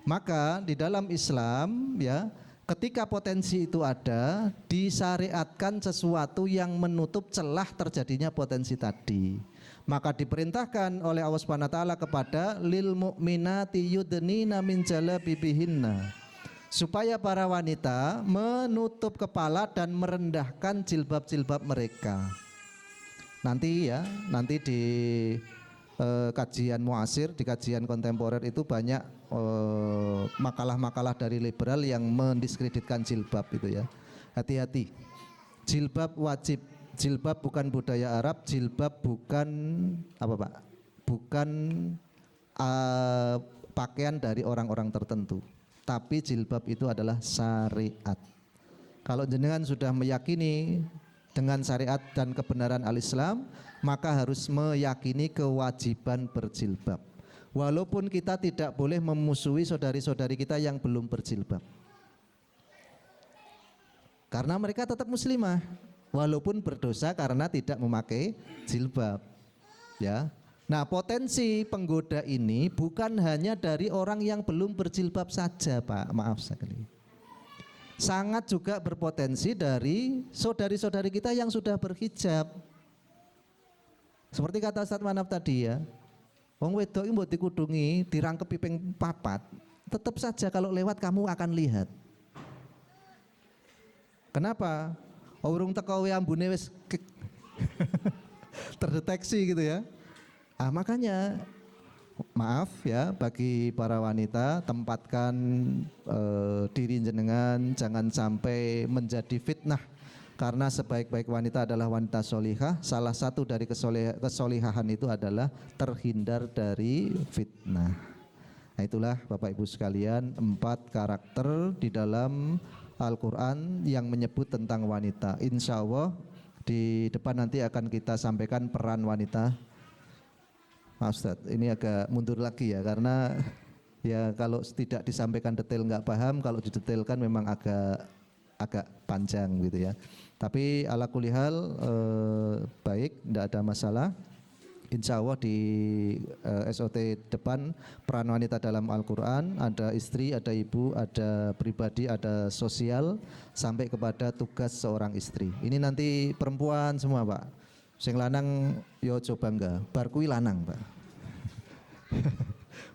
Maka di dalam Islam ya, ketika potensi itu ada, disyariatkan sesuatu yang menutup celah terjadinya potensi tadi. Maka diperintahkan oleh Allah Subhanahu wa taala kepada lil mu'minati yudnina min jalabibihinna, supaya para wanita menutup kepala dan merendahkan jilbab-jilbab mereka. Nanti di kajian muasir, di kajian kontemporer itu banyak makalah-makalah dari liberal yang mendiskreditkan jilbab itu ya. Hati-hati. Jilbab wajib. Jilbab bukan budaya Arab, jilbab bukan apa, Pak? Bukan pakaian dari orang-orang tertentu. Tapi jilbab itu adalah syariat. Kalau jenengan sudah meyakini dengan syariat dan kebenaran al-Islam, maka harus meyakini kewajiban berjilbab. Walaupun kita tidak boleh memusuhi saudari-saudari kita yang belum berjilbab, karena mereka tetap muslimah, walaupun berdosa karena tidak memakai jilbab. Ya. Nah, potensi penggoda ini bukan hanya dari orang yang belum berjilbab saja, Pak. Maaf sekali. Sangat juga berpotensi dari saudari-saudari kita yang sudah berhijab. Seperti kata Ustaz Manaf tadi ya, wong wedok iki mbok dikudungi, dirangkepi ping 4, tetap saja kalau lewat kamu akan lihat. Kenapa? Urung teko ambune wis terdeteksi gitu ya. Makanya maaf ya bagi para wanita, tempatkan diri jenengan jangan sampai menjadi fitnah, karena sebaik-baik wanita adalah wanita solihah. Salah satu dari kesolihahan itu adalah terhindar dari fitnah. Nah, itulah Bapak Ibu sekalian 4 karakter di dalam Al-Quran yang menyebut tentang wanita. Insya Allah di depan nanti akan kita sampaikan peran wanita. Maaf Ustaz, ini agak mundur lagi ya, karena ya kalau tidak disampaikan detail nggak paham, kalau didetailkan memang agak panjang gitu ya. Tapi ala kulihal baik, tidak ada masalah. Insya Allah di SOT depan peran wanita dalam Al-Quran, ada istri, ada ibu, ada pribadi, ada sosial, sampai kepada tugas seorang istri. Ini nanti perempuan semua, Pak. Sing lanang yo coba enggak, bar kuwi lanang, Pak.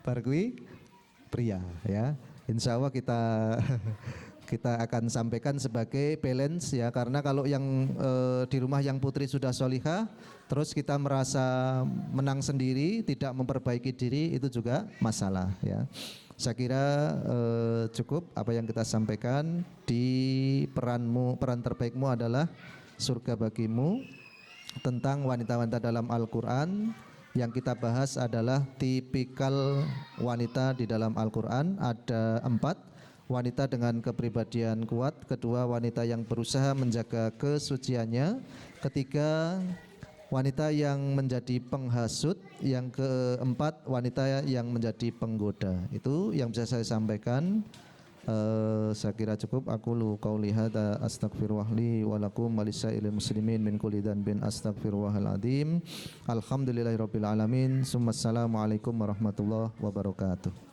Bar kuwi pria ya. Insya Allah kita kita akan sampaikan sebagai balance ya, karena kalau yang di rumah yang putri sudah solihah terus kita merasa menang sendiri, tidak memperbaiki diri, itu juga masalah ya. Saya kira cukup apa yang kita sampaikan. Di peran terbaikmu adalah surga bagimu. Tentang wanita-wanita dalam Al-Quran, yang kita bahas adalah tipikal wanita di dalam Al-Quran. Ada 4: wanita dengan kepribadian kuat, kedua wanita yang berusaha menjaga kesuciannya, ketiga wanita yang menjadi penghasut, yang keempat wanita yang menjadi penggoda. Itu yang bisa saya sampaikan. Saya kira cukup. Aku lu qauli hadza astaghfirullah li wa lakum wa lisairil muslimin min kulli dhanbin astaghfirullahal adzim. Alhamdulillahirabbil alamin. Assalamualaikum warahmatullahi wabarakatuh.